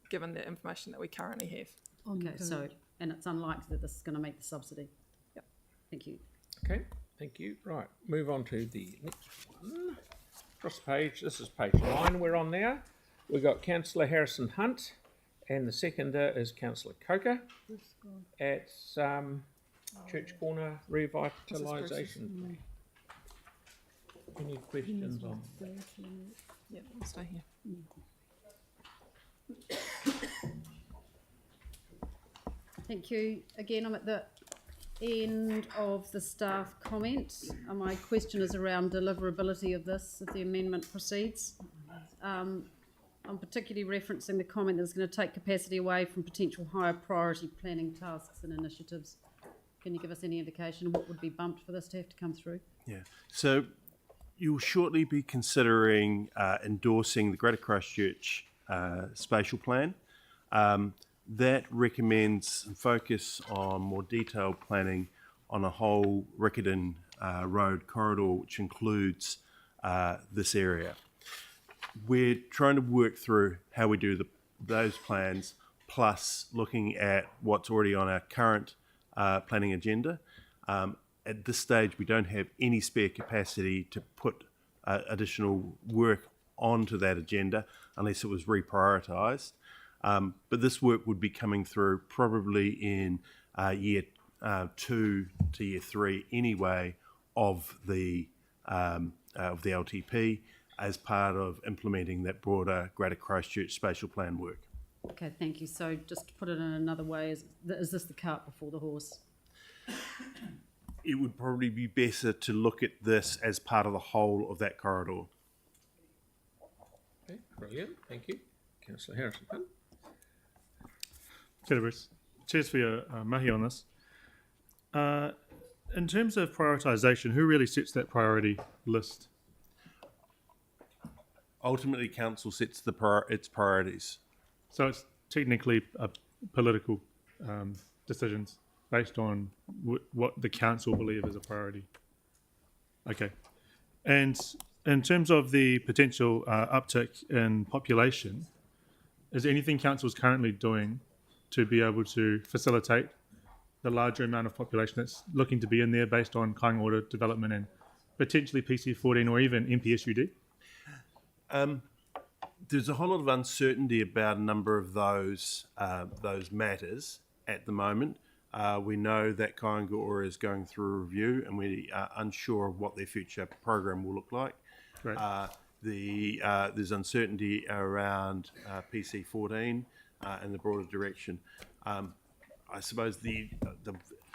O: given the information that we currently have.
E: Okay, so, and it's unlikely that this is going to meet the subsidy.
O: Yep.
E: Thank you.
A: Okay, thank you. Right, move on to the next one. Across the page, this is page 9 we're on now. We've got Councillor Harrison Hunt, and the seconder is Councillor Coker at Church Corner Revitalisation. Any questions on that?
O: Yeah, we'll stay here.
E: Thank you. Again, I'm at the end of the staff comment. My question is around deliverability of this, if the amendment proceeds. I'm particularly referencing the comment that it's going to take capacity away from potential higher priority planning tasks and initiatives. Can you give us any indication of what would be bumped for this to have to come through?
K: Yeah. So you'll shortly be considering endorsing the Greater Christchurch spatial plan. That recommends some focus on more detailed planning on a whole Riccarton Road corridor, which includes this area. We're trying to work through how we do those plans, plus looking at what's already on our current planning agenda. At this stage, we don't have any spare capacity to put additional work onto that agenda unless it was reprioritised. But this work would be coming through probably in year 2 to year 3 anyway of the LTP as part of implementing that broader Greater Christchurch spatial plan work.
E: Okay, thank you. So just to put it in another way, is this the cart before the horse?
K: It would probably be better to look at this as part of the whole of that corridor.
A: Okay, brilliant. Thank you. Councillor Harrison.
S: Kia ora, Bruce. Cheers for your mahi on this. In terms of prioritisation, who really sets that priority list?
K: Ultimately, council sets its priorities.
S: So it's technically political decisions based on what the council believe is a priority. Okay. And in terms of the potential uptick in population, is there anything council is currently doing to be able to facilitate the larger amount of population that's looking to be in there based on Kāinga Order development and potentially PC14 or even MPSUD?
K: There's a whole lot of uncertainty about a number of those matters at the moment. We know that Kāinga Order is going through a review, and we are unsure of what their future program will look like.
S: Right.
K: There's uncertainty around PC14 and the broader direction. I suppose the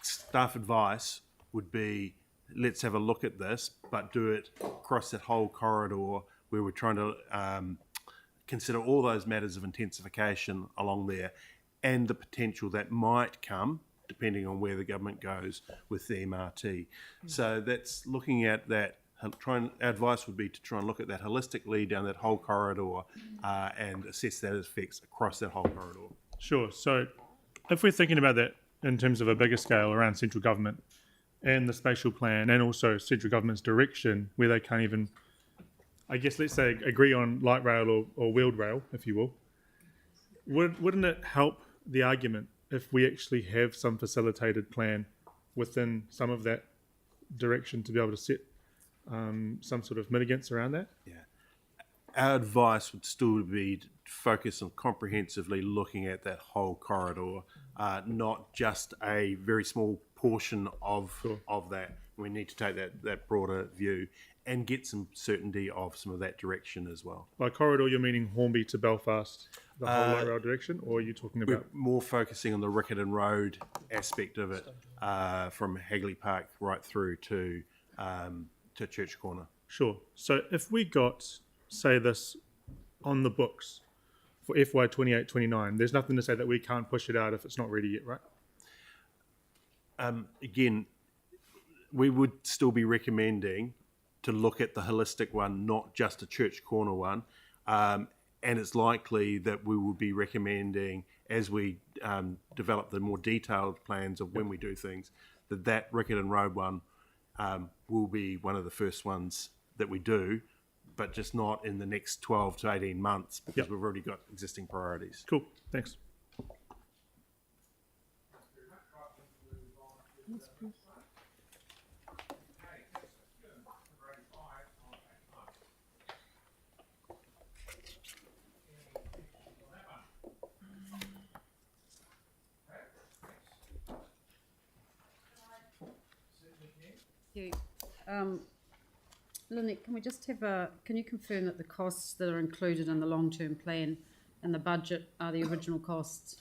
K: staff advice would be, let's have a look at this, but do it across that whole corridor where we're trying to consider all those matters of intensification along there and the potential that might come depending on where the government goes with the MRT. So that's looking at that. Our advice would be to try and look at that holistically down that whole corridor and assess that effects across that whole corridor.
S: Sure. So if we're thinking about that in terms of a bigger scale around central government and the spatial plan and also central government's direction, where they can't even, I guess, let's say, agree on light rail or wheeled rail, if you will, wouldn't it help the argument if we actually have some facilitated plan within some of that direction to be able to set some sort of mitigants around that?
K: Yeah. Our advice would still be to focus on comprehensively looking at that whole corridor, not just a very small portion of that. We need to take that broader view and get some certainty of some of that direction as well.
S: By corridor, you're meaning Hornby to Belfast, the whole light rail direction, or are you talking about?
K: We're more focusing on the Riccarton Road aspect of it, from Hagley Park right through to Church Corner.
S: Sure. So if we got, say, this on the books for FY 28-29, there's nothing to say that we can't push it out if it's not ready yet, right?
K: Again, we would still be recommending to look at the holistic one, not just a Church Corner one. And it's likely that we will be recommending, as we develop the more detailed plans of when we do things, that Riccarton Road one will be one of the first ones that we do, but just not in the next 12 to 18 months because we've already got existing priorities.
S: Cool, thanks.
E: Lynette, can we just can you confirm that the costs that are included in the long-term plan and the budget are the original costs?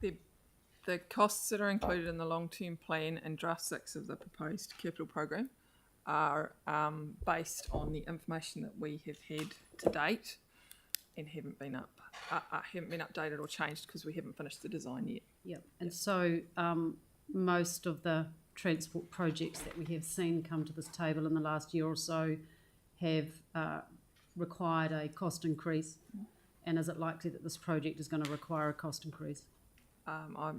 O: The costs that are included in the long-term plan and draft 6 of the proposed capital program are based on the information that we have had to date and haven't been updated or changed because we haven't finished the design yet.
E: Yep. And so most of the transport projects that we have seen come to this table in the last year or so have required a cost increase. And is it likely that this project is going to require a cost increase?
O: I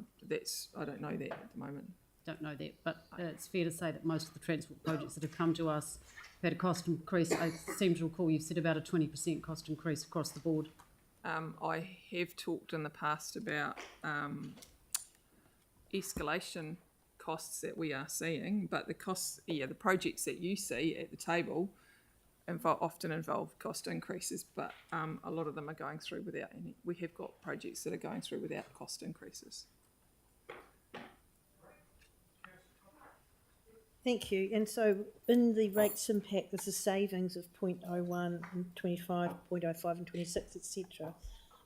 O: don't know that at the moment.
E: Don't know that, but it's fair to say that most of the transport projects that have come to us have had a cost increase. I seem to recall you've said about a 20% cost increase across the board.
O: I have talked in the past about escalation costs that we are seeing, but the costs, the projects that you see at the table often involve cost increases, but a lot of them are going through without any. We have got projects that are going through without cost increases.
L: Thank you. And so in the rates impact, there's a savings of 0.01 and 25, 0.05 and 26, etc.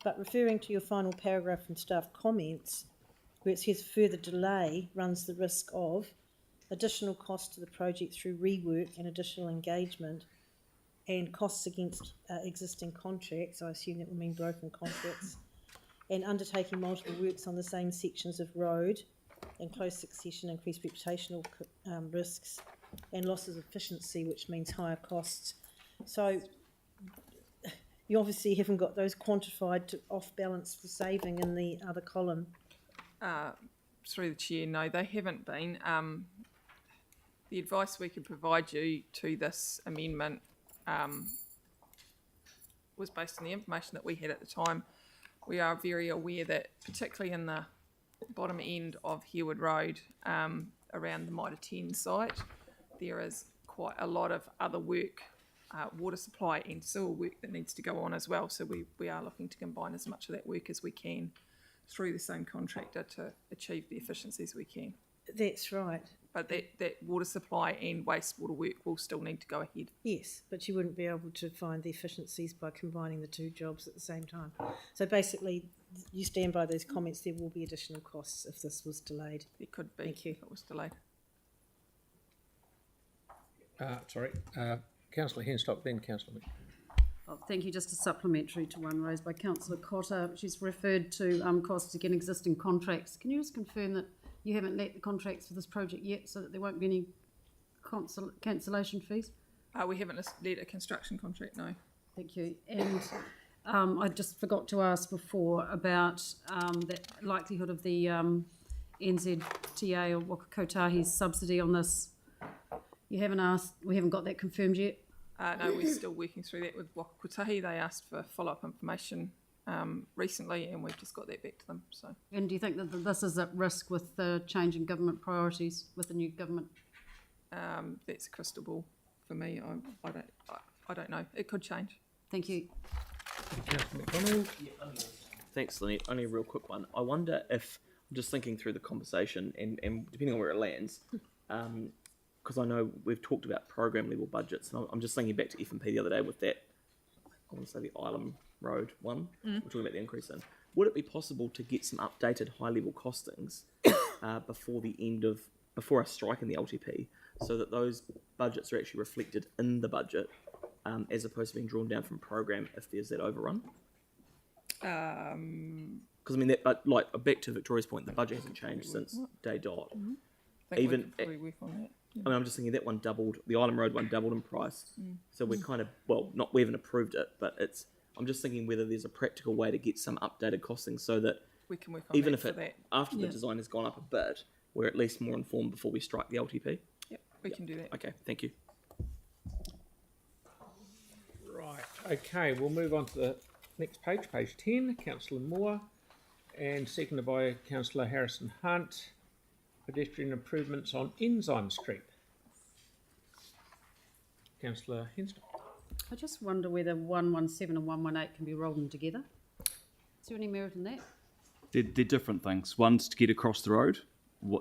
L: But referring to your final paragraph in staff comments, where it says further delay runs the risk of additional cost to the project through rework and additional engagement and costs against existing contracts, I assume that would mean broken contracts, and undertaking multiple works on the same sections of road in close succession, increased reputational risks and losses of efficiency, which means higher costs. So you obviously haven't got those quantified to off-balance the saving in the other column.
O: Through the chair, no, they haven't been. The advice we could provide you to this amendment was based on the information that we had at the time. We are very aware that, particularly in the bottom end of Herwood Road, around the Mitre 10 site, there is quite a lot of other work, water supply and sewer work that needs to go on as well. So we are looking to combine as much of that work as we can through the same contractor to achieve the efficiencies we can.
L: That's right.
O: But that water supply and wastewater work will still need to go ahead.
L: Yes, but you wouldn't be able to find the efficiencies by combining the two jobs at the same time. So basically, you stand by those comments, there will be additional costs if this was delayed.
O: It could be.
L: Thank you.
O: If it was delayed.
A: Councillor Henstock, then Councillor Mitchell.
E: Oh, thank you. Just a supplementary to one raised by Councillor Cotter. She's referred to costs to get existing contracts. Can you just confirm that you haven't let the contracts for this project yet, so that there won't be any cancellation fees?
O: We haven't let a construction contract, no.
E: Thank you. And I just forgot to ask before about the likelihood of the NZTA or Waka Kotahi's subsidy on this. You haven't asked, we haven't got that confirmed yet?
O: No, we're still working through that with Waka Kotahi. They asked for follow-up information recently, and we've just got that back to them. So.
E: And do you think that this is at risk with the change in government priorities with the new government?
O: That's a crystal ball for me. I don't know. It could change.
E: Thank you.
H: Thanks, Lynette. Only a real quick one. I wonder if, I'm just thinking through the conversation, and depending on where it lands, because I know we've talked about program level budgets, and I'm just thinking back to F&P the other day with that, I want to say the Island Road one, we're talking about the increase in. Would it be possible to get some updated high level costings before a strike in the LTP, so that those budgets are actually reflected in the budget, as opposed to being drawn down from program if there's that overrun? Because I mean, but like back to Victoria's point, the budget hasn't changed since day dot. Even
O: we work on that. Yeah.
H: I mean, I'm just thinking that one doubled, the Island Road one doubled in price. So we're kind of, we haven't approved it, but I'm just thinking whether there's a practical way to get some updated costings so that
O: we can work on
H: even
O: that
H: if after the design has gone up a bit, we're at least more informed before we strike the LTP.
O: Yep, we can do that.
H: Okay, thank you.
A: Right, okay, we'll move on to the next page, page 10, Councillor Moore, and seconded by Councillor Harrison Hunt. Pedestrian improvements on Enzyme Street. Councillor Henstock.
E: I just wonder whether 117 and 118 can be rolled in together. Is there any merit in that?
N: They're different things. One's to get across the road.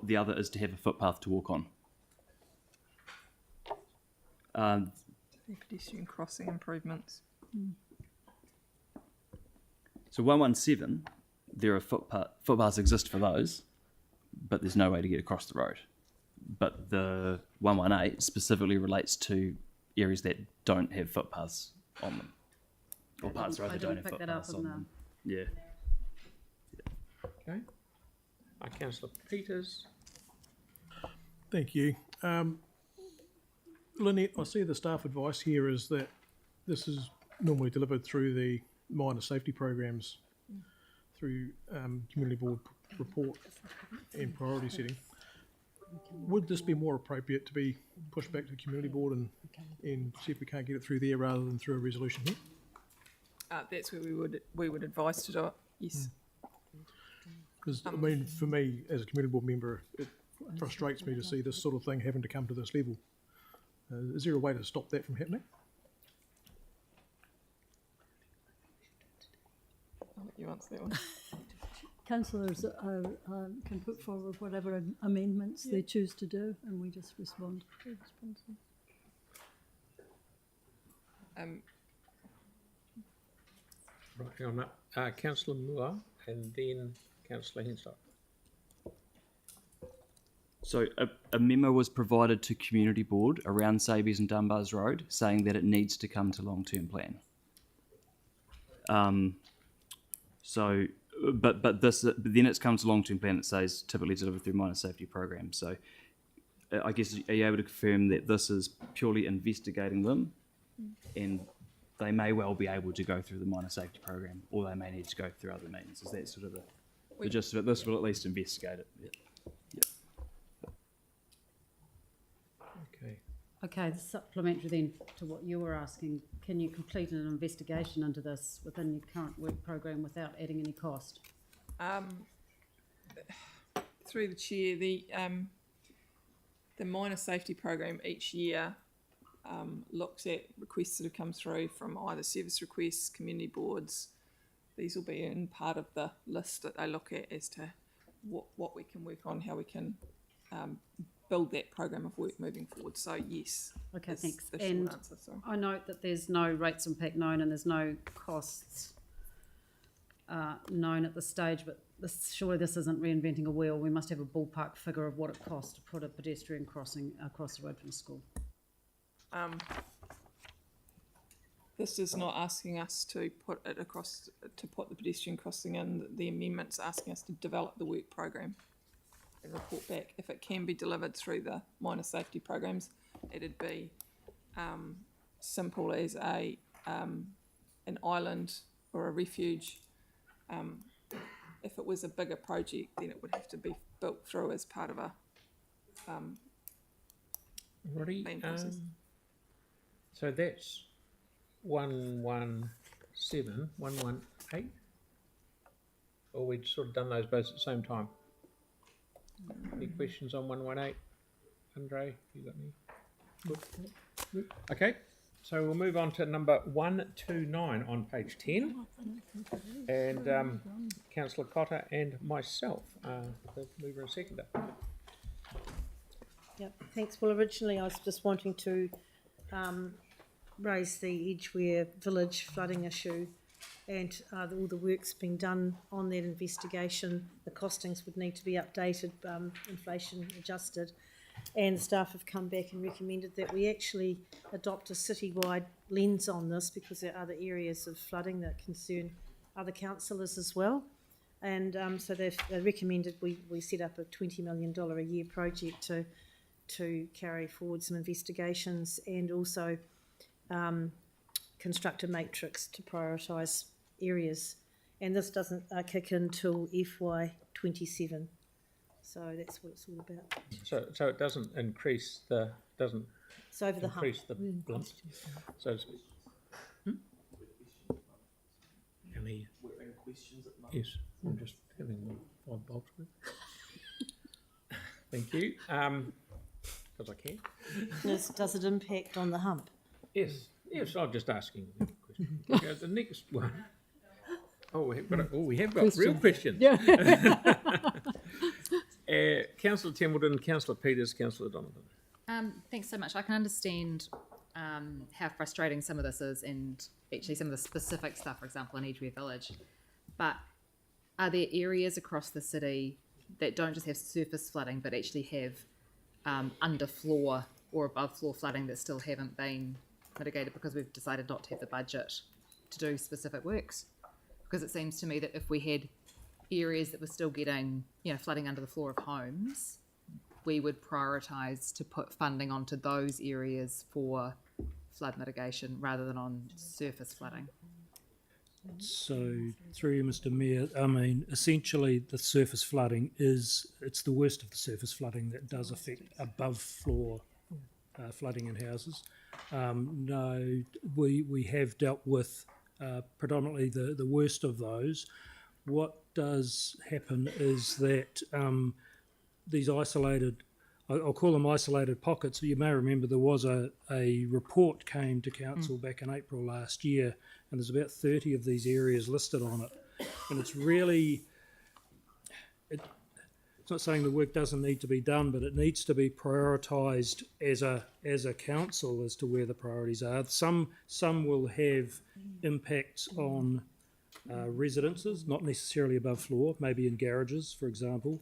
N: The other is to have a footpath to walk on.
O: Pedestrian crossing improvements.
N: So 117, there are footpaths exist for those, but there's no way to get across the road. But the 118 specifically relates to areas that don't have footpaths on them, or parts of the road that don't have footpaths on them. Yeah.
A: Okay. Councillor Peters.
T: Thank you. Lynette, I see the staff advice here is that this is normally delivered through the minor safety programs, through community board report and priority setting. Would this be more appropriate to be pushed back to the community board and see if we can't get it through there rather than through a resolution here?
O: That's where we would advise to do it. Yes.
T: Because I mean, for me as a community board member, it frustrates me to see this sort of thing having to come to this level. Is there a way to stop that from happening?
O: I'll let you answer that one.
P: Councillors can put forward whatever amendments they choose to do, and we just respond.
A: Right, hang on that. Councillor Moore and then Councillor Henstock.
N: So a memo was provided to community board around Sabies and Dunbars Road saying that it needs to come to long-term plan. But then it's come to long-term plan. It says typically delivered through minor safety programs. So I guess, are you able to confirm that this is purely investigating them, and they may well be able to go through the minor safety program, or they may need to go through other means? Is that sort of the gist of it? This will at least investigate it. Yeah.
A: Okay.
E: Okay, the supplementary then to what you were asking, can you complete an investigation into this within your current work program without adding any cost?
O: Through the chair, the minor safety program each year looks at requests that have come through from either service requests, community boards. These will be in part of the list that they look at as to what we can work on, how we can build that program of work moving forward. So yes.
E: Okay, thanks.
O: The short
E: And
O: answer, sorry.
E: I note that there's no rates impact known and there's no costs known at this stage, but surely this isn't reinventing a wheel. We must have a ballpark figure of what it costs to put a pedestrian crossing across the road from the school.
O: This is not asking us to put it across, to put the pedestrian crossing in. The amendment's asking us to develop the work program and report back. If it can be delivered through the minor safety programs, it'd be simple as an island or a refuge. If it was a bigger project, then it would have to be built through as part of a plan process.
A: So that's 117, 118? Or we'd sort of done those both at the same time? Any questions on 118? Andre, you got any? Good. Okay, so we'll move on to number 129 on page 10. And Councillor Cotter and myself are the mover and seconder.
L: Yep, thanks. Well, originally I was just wanting to raise the Edgware Village flooding issue, and all the work's been done on that investigation. The costings would need to be updated, inflation adjusted, and staff have come back and recommended that we actually adopt a citywide lens on this, because there are other areas of flooding that concern other councillors as well. And so they recommended we set up a $20 million a year project to carry forward some investigations, and also construct a matrix to prioritise areas. And this doesn't kick in till FY27. So that's what it's all about.
A: So it doesn't increase the
L: It's over the hump.
A: increase the blunt, so to speak. Any
H: questions at the moment?
A: yes, I'm just having 5 bulbs with. Thank you. Because I can.
L: Does it impact on the hump?
A: Yes, I'm just asking the question. Okay, the next one. Oh, we have got real questions.
B: Yeah.
A: Councillor Templeton, Councillor Peters, Councillor Donovan.
G: Thanks so much. I can understand how frustrating some of this is, and actually some of the specific stuff, for example, in Edgware Village. But are there areas across the city that don't just have surface flooding, but actually have underfloor or above floor flooding that still haven't been mitigated because we've decided not to have the budget to do specific works? Because it seems to me that if we had areas that were still getting, flooding under the floor of homes, we would prioritise to put funding onto those areas for flood mitigation rather than on surface flooding.
F: So, through you, Mr. Mayor, I mean, essentially the surface flooding it's the worst of the surface flooding that does affect above floor flooding in houses. No, we have dealt with predominantly the worst of those. What does happen is that these isolated, I'll call them isolated pockets. You may remember there was a report came to council back in April last year, and there's about 30 of these areas listed on it. And it's really, it's not saying the work doesn't need to be done, but it needs to be prioritised as a council as to where the priorities are. Some will have impacts on residences, not necessarily above floor, maybe in garages, for example.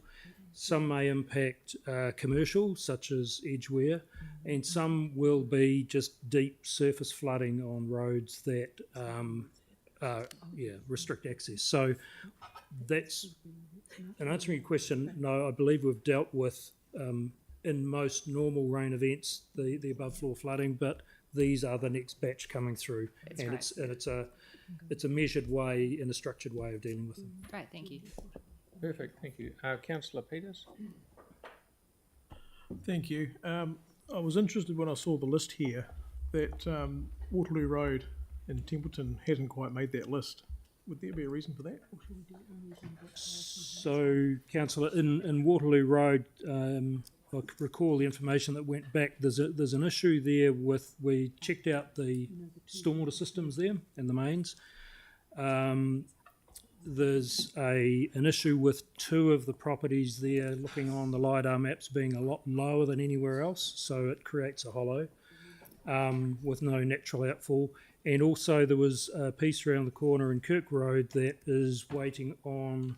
F: Some may impact commercial, such as Edgware, and some will be just deep surface flooding on roads that restrict access. So that's, in answering your question, no, I believe we've dealt with, in most normal rain events, the above floor flooding, but these are the next batch coming through.
G: That's
F: and
G: right.
F: it's a measured way and a structured way of dealing with them.
G: Great, thank you.
A: Perfect, thank you. Councillor Peters?
T: Thank you. I was interested when I saw the list here that Waterloo Road in Templeton hasn't quite made that list. Would there be a reason for that?
F: So, Councillor, in Waterloo Road, I recall the information that went back. There's an issue there with, we checked out the stormwater systems there and the mains. There's an issue with 2 of the properties there, looking on the LiDAR maps, being a lot lower than anywhere else, so it creates a hollow with no natural outfall. And also there was a piece around the corner in Kirk Road that is waiting on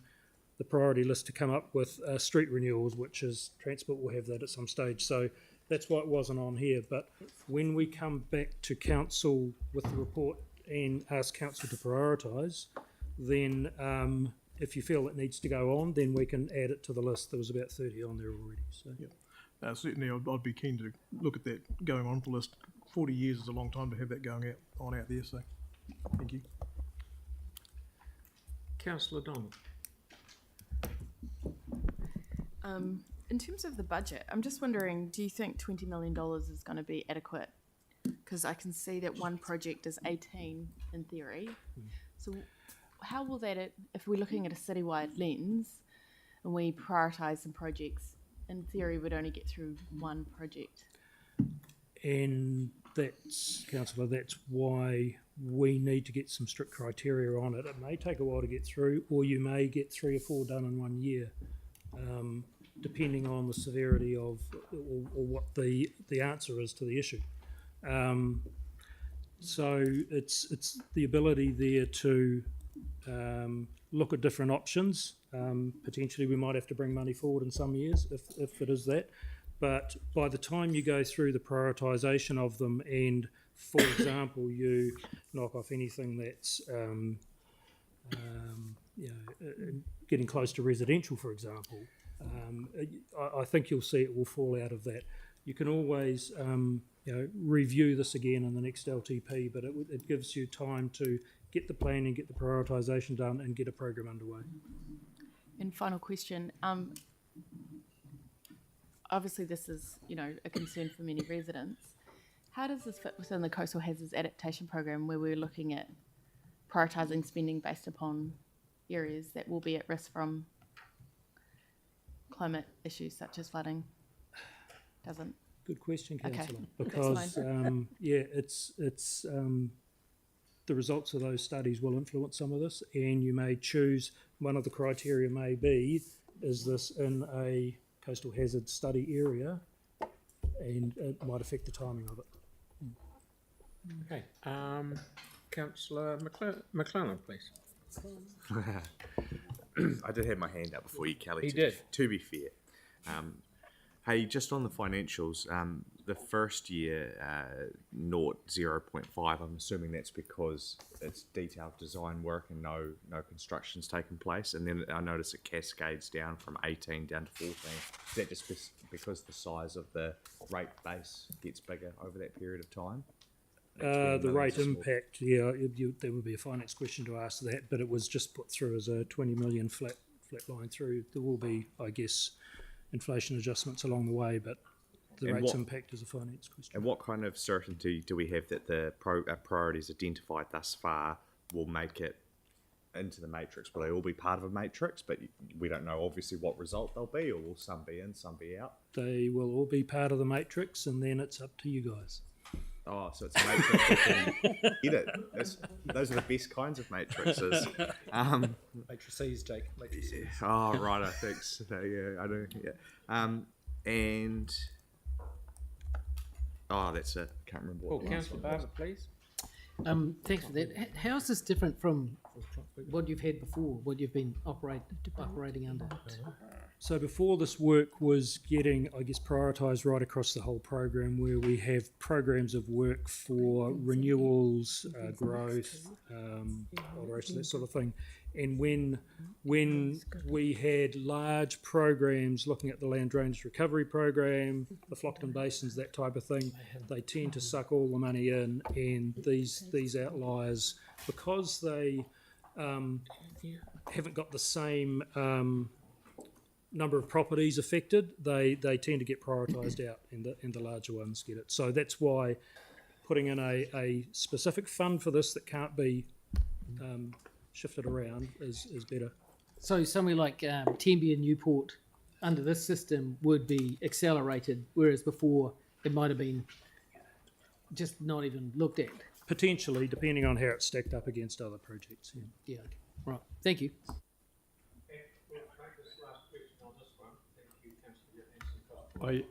F: the priority list to come up with street renewals, which is Transport will have that at some stage. So that's why it wasn't on here. But when we come back to council with the report and ask council to prioritise, then if you feel it needs to go on, then we can add it to the list. There was about 30 on there already. So.
T: Certainly, I'd be keen to look at that going on the list. 40 years is a long time to have that going out there. So, thank you.
A: Councillor Donald.
J: In terms of the budget, I'm just wondering, do you think $20 million is going to be adequate? Because I can see that one project is 18 in theory. So how will that, if we're looking at a citywide lens and we prioritise some projects, in theory we'd only get through one project?
F: And that's, Councillor, that's why we need to get some strict criteria on it. It may take a while to get through, or you may get 3 or 4 done in 1 year, depending on the severity of or what the answer is to the issue. So it's the ability there to look at different options. Potentially we might have to bring money forward in some years if it is that. But by the time you go through the prioritisation of them and, for example, you knock off anything that's getting close to residential, for example, I think you'll see it will fall out of that. You can always review this again in the next LTP, but it gives you time to get the planning, get the prioritisation done, and get a program underway.
J: And final question. Obviously, this is a concern for many residents. How does this fit within the Coastal Hazards Adaptation Program, where we're looking at prioritising spending based upon areas that will be at risk from climate issues such as flooding? Doesn't.
F: Good question, Councillor.
J: Okay.
F: Because it's the results of those studies will influence some of this, and you may choose. One of the criteria may be, is this in a coastal hazard study area, and it might affect the timing of it.
A: Okay, Councillor McLennan, please.
R: I did have my hand up before you, Kelly.
A: He did.
R: To be fair. Hey, just on the financials, the first year, 0.5, I'm assuming that's because it's detailed design work and no construction's taken place. And then I notice it cascades down from 18 down to 14. Is that just because the size of the rate base gets bigger over that period of time?
F: The rate impact, there would be a finance question to ask that, but it was just put through as a 20 million flat line through. There will be, I guess, inflation adjustments along the way, but the rates impact is a finance question.
R: And what kind of certainty do we have that the priorities identified thus far will make it into the matrix? Will they all be part of a matrix, but we don't know obviously what result they'll be, or will some be in, some be out?
F: They will all be part of the matrix, and then it's up to you guys.
R: Oh, so it's a matrix you can edit. Those are the best kinds of matrices.
D: Matrices, Jake. Matrices.
R: Oh, right, I think so. Yeah, I don't. Yeah. And that's it. Can't remember what.
A: Councillor Barber, please.
U: Thanks for that. How is this different from what you've had before? What you've been operating under?
F: So before, this work was getting, I guess, prioritised right across the whole program, where we have programs of work for renewals, growth, alteration, that sort of thing. And when we had large programs looking at the land drainage recovery program, the Flockton Basins, that type of thing, they tend to suck all the money in, and these outliers, because they haven't got the same number of properties affected, they tend to get prioritised out, and the larger ones get it. So that's why putting in a specific fund for this that can't be shifted around is better.
U: So somewhere like Tenby and Newport under this system would be accelerated, whereas before it might have been just not even looked at.
F: Potentially, depending on how it's stacked up against other projects.
U: Yeah. Okay. Right. Thank you.
C: I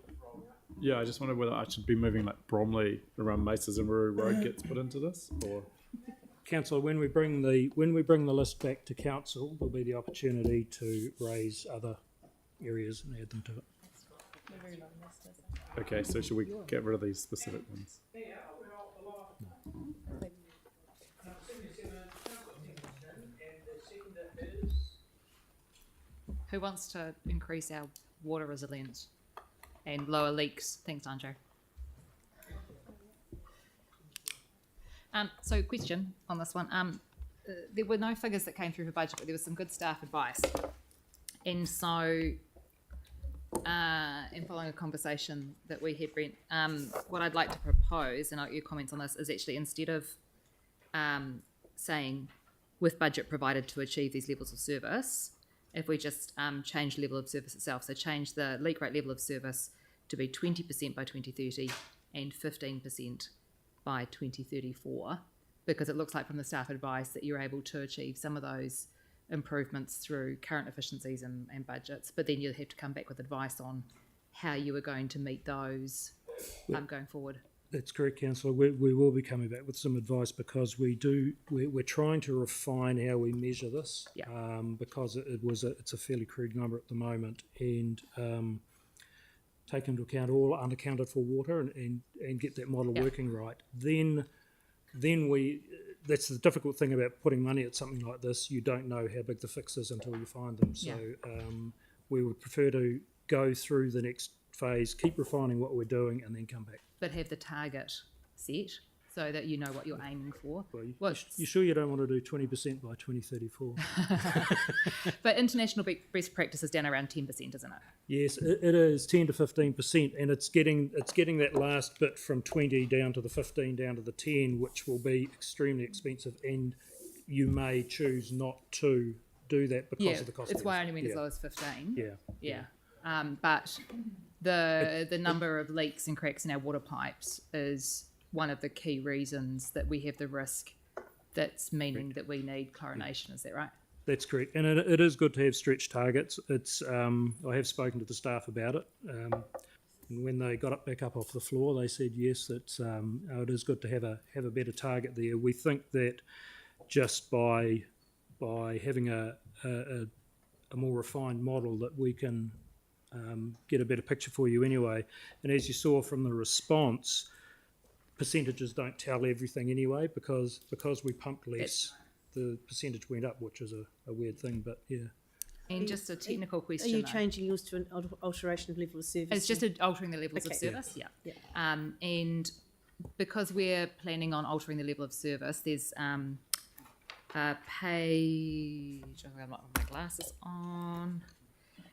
C: just wondered whether I should be moving like Bromley around Masons and Ruru Road gets put into this, or
F: Councillor, when we bring the list back to council, there'll be the opportunity to raise other areas and add them to it.
C: Okay, so should we get rid of these specific ones?
G: Who wants to increase our water resilience and lower leaks? Thanks, Andre. So question on this one. There were no figures that came through for budget, but there was some good staff advice. And so, in following a conversation that we had, Brent, what I'd like to propose, and I'll get your comments on this, is actually instead of saying with budget provided to achieve these levels of service, if we just change the level of service itself, so change the leak rate level of service to be 20% by 2030 and 15% by 2034, because it looks like from the staff advice that you're able to achieve some of those improvements through current efficiencies and budgets, but then you'll have to come back with advice on how you are going to meet those going forward.
F: That's correct, Councillor. We will be coming back with some advice, because we're trying to refine how we measure this, because it's a fairly crude number at the moment, and take into account all unaccounted for water and get that model working right. Then that's the difficult thing about putting money at something like this. You don't know how big the fix is until you find them. So we would prefer to go through the next phase, keep refining what we're doing, and then come back.
G: But have the target set so that you know what you're aiming for.
F: Well, you sure you don't want to do 20% by 2034?
G: But international best practice is down around 10%, isn't it?
F: Yes, it is 10 to 15%, and it's getting that last bit from 20 down to the 15 down to the 10, which will be extremely expensive, and you may choose not to do that because of the cost.
G: It's why I only went as low as 15.
F: Yeah.
G: But the number of leaks and cracks in our water pipes is one of the key reasons that we have the risk, that's meaning that we need chlorination. Is that right?
F: That's correct, and it is good to have stretch targets. It's I have spoken to the staff about it, and when they got back up off the floor, they said yes, that it is good to have a better target there. We think that just by having a more refined model, that we can get a better picture for you anyway. And as you saw from the response, percentages don't tell everything anyway, because we pumped less, the percentage went up, which is a weird thing, but yeah.
G: And just a technical question.
L: Are you changing yours to an alteration of level of service?
G: It's just altering the levels of service, yeah. And because we're planning on altering the level of service, there's a page, I've got my glasses on.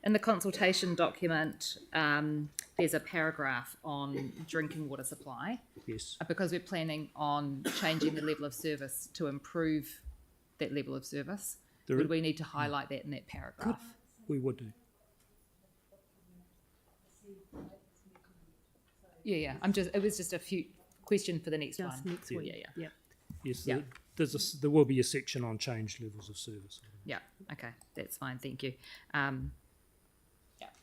G: In the consultation document, there's a paragraph on drinking water supply.
F: Yes.
G: Because we're planning on changing the level of service to improve that level of service. Would we need to highlight that in that paragraph?
F: We would do.
G: Yeah. It was just a few question for the next one.
B: Next one.
G: Yeah.
F: Yes, there will be a section on changed levels of service.
G: Yeah. Okay, that's fine. Thank you.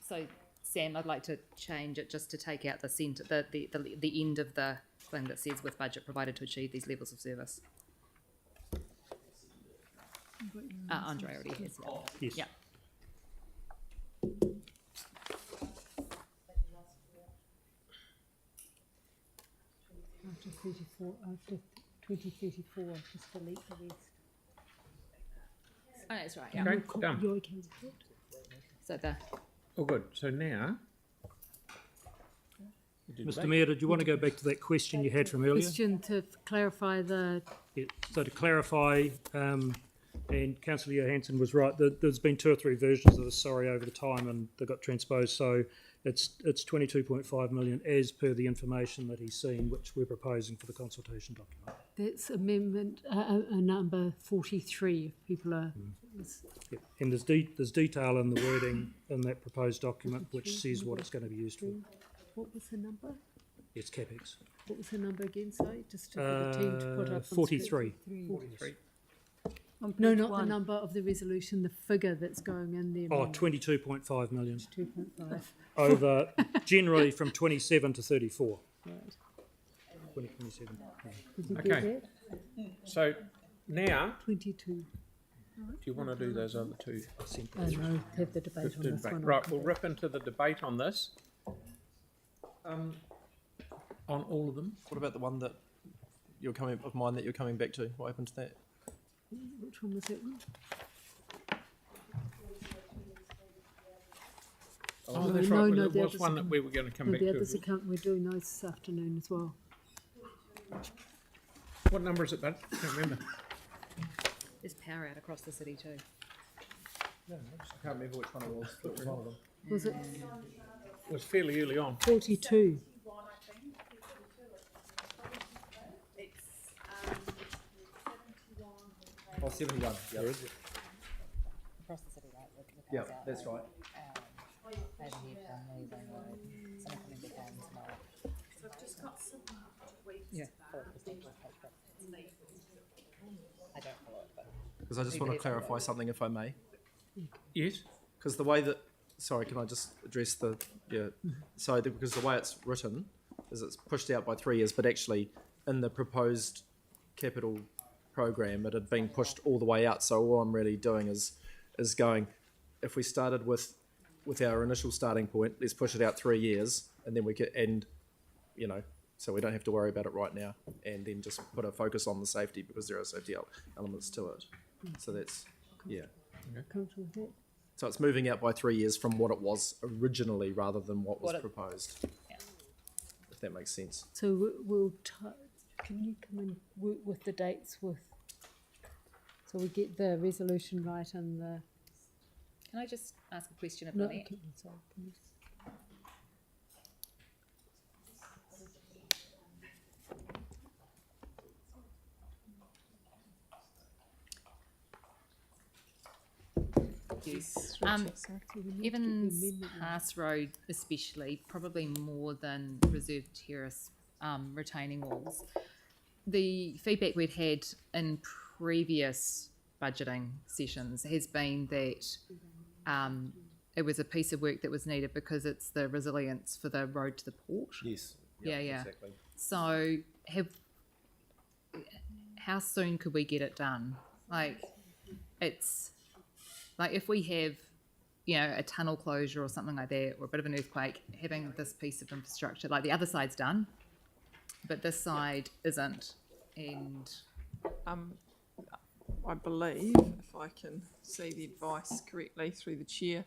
G: So Sam, I'd like to change it just to take out the the end of the thing that says with budget provided to achieve these levels of service. Andre already has that.
F: Yes.
G: Yeah.
B: After 2034, just delete the rest.
G: Oh, that's right. Yeah.
A: Okay, done.
G: So the.
A: Oh, good. So now,
F: Mr. Mayor, did you want to go back to that question you had from earlier?
B: Question to clarify the.
F: Yeah, so to clarify, and Councillor Johansson was right, there's been 2 or 3 versions of this, over the time, and they got transposed. So it's 22.5 million as per the information that he's seen, which we're proposing for the consultation document.
B: That's amendment number 43. If people are.
F: Yep. And there's detail in the wording in that proposed document which says what it's going to be used for.
B: What was the number?
F: It's CapEx.
B: What was the number again? Sorry, just for the team to put up.
F: 43.
B: 43. No, not the number of the resolution, the figure that's going in there.
F: Oh, 22.5 million.
B: 2.5.
F: Over generally from 27 to 34.
B: Right.
F: 2027.
B: Did you
A: Okay.
B: get that?
A: So now,
B: 22.
A: do you want to do those other 2?
B: No, have the debate on this one.
A: Right, we'll rip into the debate on this. On all of them.
D: What about the one that you're coming back to? What happened to that?
B: Which one was that one?
A: Oh, that's
B: No,
A: right.
B: no,
A: There
B: the
A: was
B: others
A: one
B: are
A: that
B: coming.
A: we were going to come
B: No,
A: back
B: the
A: to.
B: others are coming. We're doing those this afternoon as well.
A: What number is it, bud? I can't remember.
G: There's power out across the city too.
D: No, I can't remember which one it was. It was one of them.
B: Was it
A: It was fairly early on.
B: 42?
D: Oh, 71. Yeah.
G: Across the city, right? With
D: Yeah,
G: power's out,
D: that's
G: like,
D: right.
G: over here from Leaving Road, someone coming back home tomorrow.
I: So I've just got some tweaks.
G: Yeah. I don't follow it, but.
D: Because I just want to clarify something, if I may.
A: Yes.
D: Because the way that, sorry, can I just address the, so because the way it's written is it's pushed out by 3 years, but actually in the proposed capital program, it had been pushed all the way out. So all I'm really doing is going, if we started with our initial starting point, let's push it out 3 years, and then we can end, so we don't have to worry about it right now, and then just put a focus on the safety because there are safety elements to it. So that's,
B: Comfortable with that?
D: So it's moving out by 3 years from what it was originally rather than what was proposed.
G: Yeah.
D: If that makes sense.
B: So can you come and work with the dates so we get the resolution right and the...
G: Can I just ask a question of
B: No,
G: Lynette?
B: sorry, can you just-
G: Yes.
B: So we need to get the
G: Evans
B: amendment right.
G: Pass Road especially, probably more than Reserve Terrace retaining walls. The feedback we'd had in previous budgeting sessions has been that it was a piece of work that was needed because it's the resilience for the road to the port.
D: Yes.
G: Yeah.
D: Exactly.
G: So how soon could we get it done? It's like if we have, a tunnel closure or something like that, or a bit of an earthquake, having this piece of infrastructure, like the other side's done, but this side isn't. And
O: I believe, if I can see the advice correctly through the chair,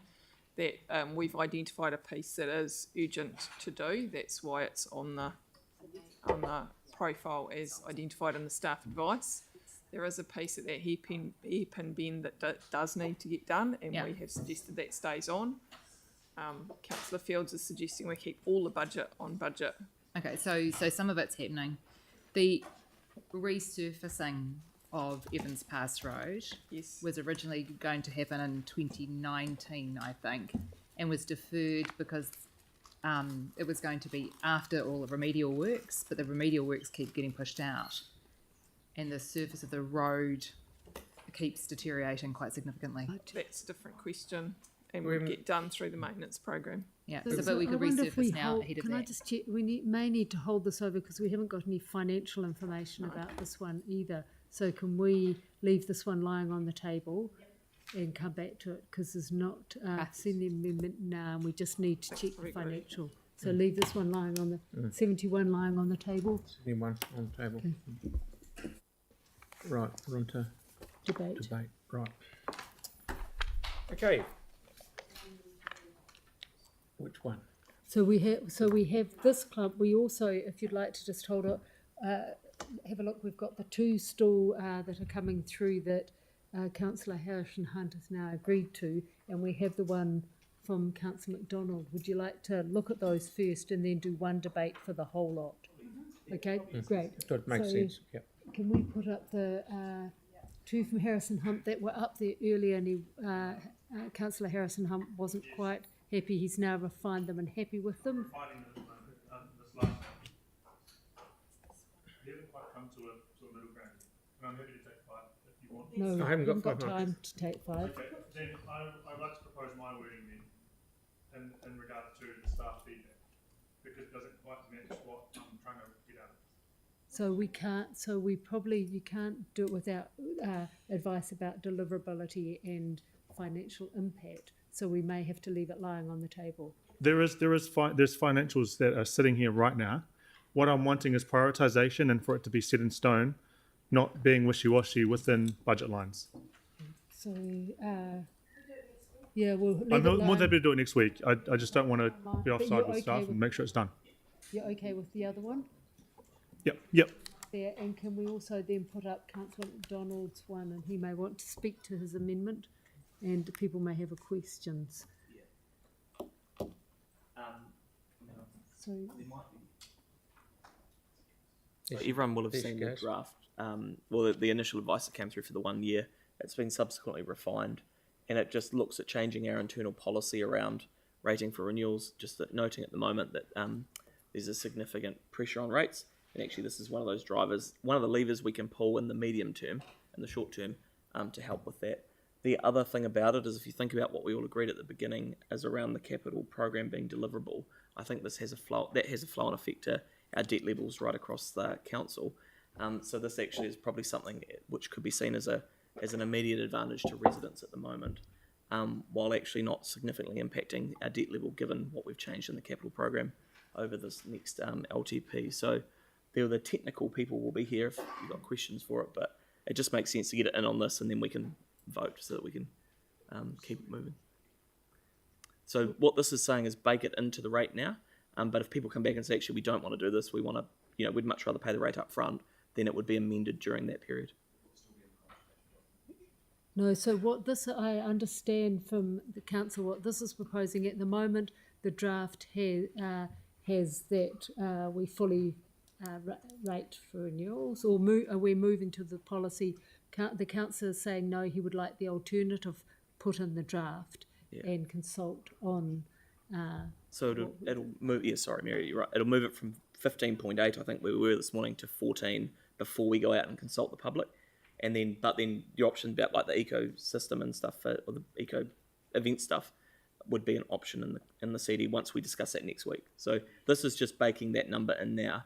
O: that we've identified a piece that is urgent to do. That's why it's on the profile as identified in the staff advice. There is a piece at that hairpin bend that does need to get done, and we have suggested that stays on. Councillor Fields is suggesting we keep all the budget on budget.
G: okay, so some of it's happening. The resurfacing of Evans Pass Road was originally going to happen in 2019, I think, and was deferred because it was going to be after all the remedial works, but the remedial works keep getting pushed out, and the surface of the road keeps deteriorating quite significantly.
O: That's a different question, and would get done through the maintenance program.
G: Yeah,
B: So
G: but we could
B: I wonder if
G: resurface now ahead of
B: can I
G: that.
B: just check? We may need to hold this over because we haven't got any financial information about this one either. So can we leave this one lying on the table and come back to it because there's not seen the amendment now, and we just need to check the financial. So leave this one lying on the 71 lying on the table.
A: 71 on the table.
B: Okay.
A: Right, we're on to
B: Debate.
A: Right. Okay. Which one?
B: So we have this club. We also, if you'd like to just hold it, have a look. We've got the two stall that are coming through that Councillor Harrison Hunt has now agreed to, and we have the one from Councillor MacDonald. Would you like to look at those first and then do one debate for the whole lot? Okay, great.
A: That makes sense. Yep.
B: Can we put up the two from Harrison Hunt that were up there earlier, and Councillor Harrison Hunt wasn't quite happy. He's now refined them and happy with them. No,
A: I haven't got 5
B: time to take 5.
S: Okay, then I'd like to propose my wording then, in regard to the staff feedback, because it doesn't quite match what I'm trying to get out of it.
B: So we can't. So you can't do it without advice about deliverability and financial impact. So we may have to leave it lying on the table.
S: There's financials that are sitting here right now. What I'm wanting is prioritisation and for it to be set in stone, not being wishy-washy within budget lines.
B: So Yeah, we'll leave
S: I'm
B: it
S: more
B: alone.
S: than happy to do it next week. I just don't want to be
B: But
S: offside
B: you're
S: with
B: okay
S: stuff
B: with-
S: and make sure it's done.
B: You're okay with the other one?
S: Yep.
B: There, and can we also then put up Councillor McDonald's one, and he may want to speak to his amendment, and people may have questions. So
H: Everyone will have
A: there she
H: seen the
A: goes.
H: draft. The initial advice that came through for the 1 year. It's been subsequently refined, and it just looks at changing our internal policy around rating for renewals. Just noting at the moment that there's a significant pressure on rates, and actually this is one of those drivers, one of the levers we can pull in the medium term, in the short term, to help with that. The other thing about it is, if you think about what we all agreed at the beginning as around the capital program being deliverable, I think this has a flow. That has a flow-on effect to our debt levels right across the council. So this actually is probably something which could be seen as an immediate advantage to residents at the moment, while actually not significantly impacting our debt level, given what we've changed in the capital program over this next LTP. So the technical people will be here if you've got questions for it, but it just makes sense to get it in on this, and then we can vote so that we can keep it moving. So what this is saying is bake it into the rate now, but if people come back and say, actually, we don't want to do this, we want to, we'd much rather pay the rate up front, then it would be amended during that period.
B: no, so what this, I understand from the council, what this is proposing at the moment, the draft has that we fully rate for renewals, or are we moving to the policy? The councillor is saying no, he would like the alternative put in the draft and consult on.
H: So it'll move. Yeah, sorry, Mary, you're right. It'll move it from 15.8, I think we were this morning, to 14 before we go out and consult the public, and then your option about like the ecosystem and stuff, or the eco event stuff, would be an option in the CD once we discuss that next week. So this is just baking that number in now,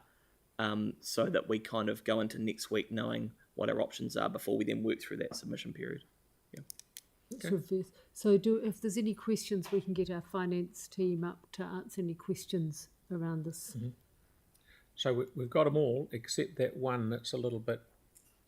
H: so that we kind of go into next week knowing what our options are before we then work through that submission period. Yeah.
B: Okay. So if there's any questions, we can get our finance team up to answer any questions around this.
A: Mm-hmm. So we've got them all except that one that's a little bit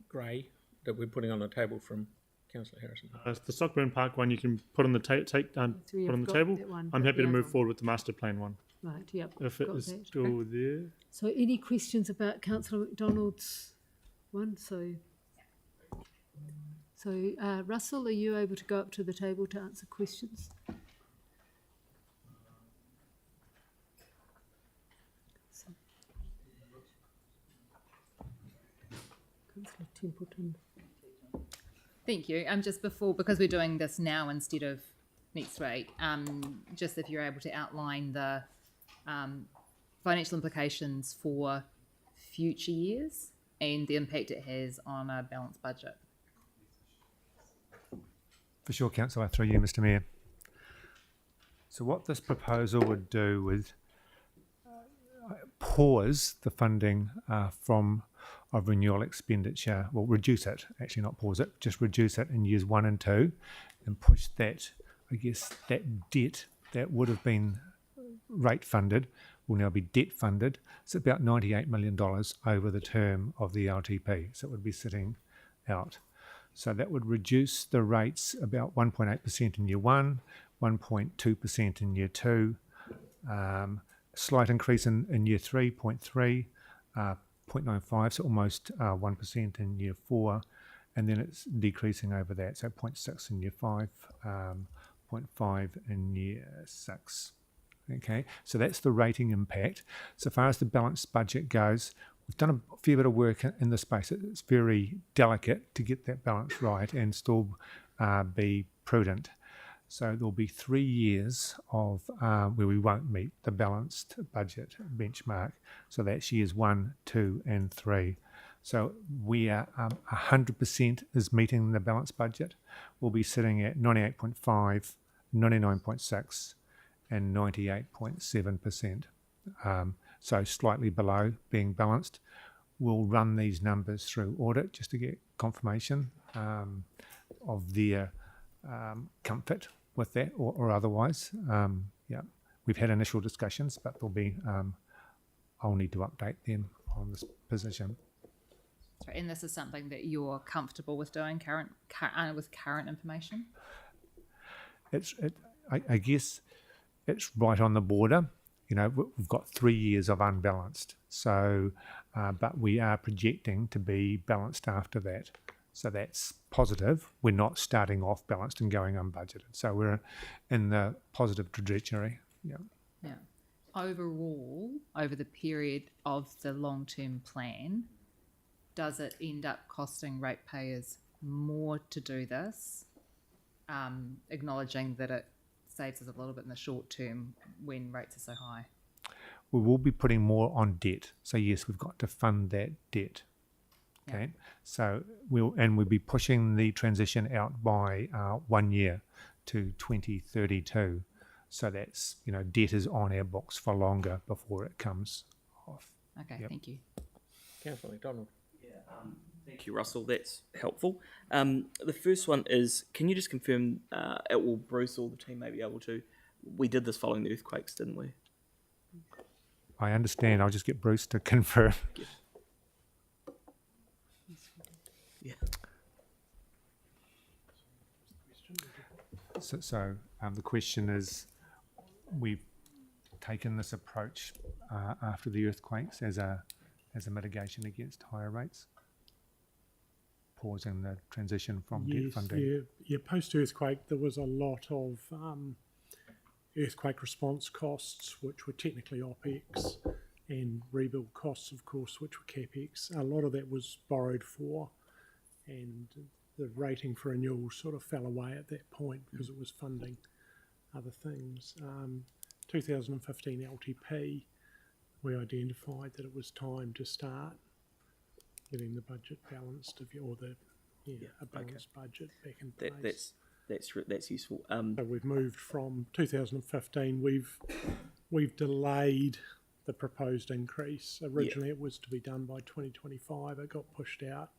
A: grey that we're putting on the table from Councillor Harrison.
S: The Stockburn Park one you can put on the put on the table. I'm happy to move forward with the master plan one.
B: Right. Yep.
S: If it is still there.
B: So any questions about Councillor McDonald's one? So Russell, are you able to go up to the table to answer questions? Councillor Templeton.
G: Thank you. Just before, because we're doing this now instead of next week, just if you're able to outline the financial implications for future years and the impact it has on a balanced budget.
M: For sure, Councillor, through you, Mr. Mayor. So what this proposal would do would pause the funding of renewal expenditure, well, reduce it, actually not pause it, just reduce it in years 1 and 2, and push that, I guess, that debt that would have been rate funded will now be debt funded. It's about $98 million over the term of the LTP, so it would be sitting out. So that would reduce the rates about 1.8% in year 1, 1.2% in year 2, slight increase in year 3, 0.3, 0.95, so almost 1% in year 4, and then it's decreasing over that, so 0.6 in year 5, 0.5 in year 6. Okay, so that's the rating impact. So far as the balanced budget goes, we've done a fair bit of work in this space. It's very delicate to get that balance right and still be prudent. So there'll be 3 years of where we won't meet the balanced budget benchmark. So that's years 1, 2, and 3. So we are 100% is meeting the balanced budget. We'll be sitting at 98.5, 99.6, and 98.7%. So slightly below being balanced. We'll run these numbers through audit just to get confirmation of their comfort with that or otherwise. Yeah, we've had initial discussions, but there'll be, I'll need to update them on this position.
G: Sorry, and this is something that you're comfortable with doing with current information?
M: I guess it's right on the border. You know, we've got 3 years of unbalanced. So, but we are projecting to be balanced after that. So that's positive. We're not starting off balanced and going unbudgeted. So we're in the positive trajectory. Yeah.
G: Yeah. Overall, over the period of the long-term plan, does it end up costing ratepayers more to do this? Acknowledging that it saves us a little bit in the short term when rates are so high.
M: We will be putting more on debt. So yes, we've got to fund that debt. Okay. Yeah. So we'll be pushing the transition out by 1 year to 2032. So that's, you know, debt is on our books for longer before it comes off.
G: Okay, yep. Thank you.
A: Councillor McDonald.
H: Yeah, thank you, Russell. That's helpful. The first one is, can you just confirm, or Bruce or the team may be able to, we did this following the earthquakes, didn't we?
M: I understand. I'll just get Bruce to confirm.
H: Yeah.
M: So the question is, we've taken this approach after the earthquakes as a mitigation against higher rates, pausing the transition from debt funding.
T: Yeah. Post-earthquake, there was a lot of earthquake response costs, which were technically OPEX, and rebuild costs, of course, which were CAPEX. A lot of that was borrowed for, and the rating for renewal sort of fell away at that point because it was funding other things. 2015 LTP, we identified that it was time to start getting the budget balanced, a balanced budget back in place.
H: That's useful.
T: So we've moved from 2015. We've delayed the proposed increase. Originally, it was to be done by 2025. It got pushed out.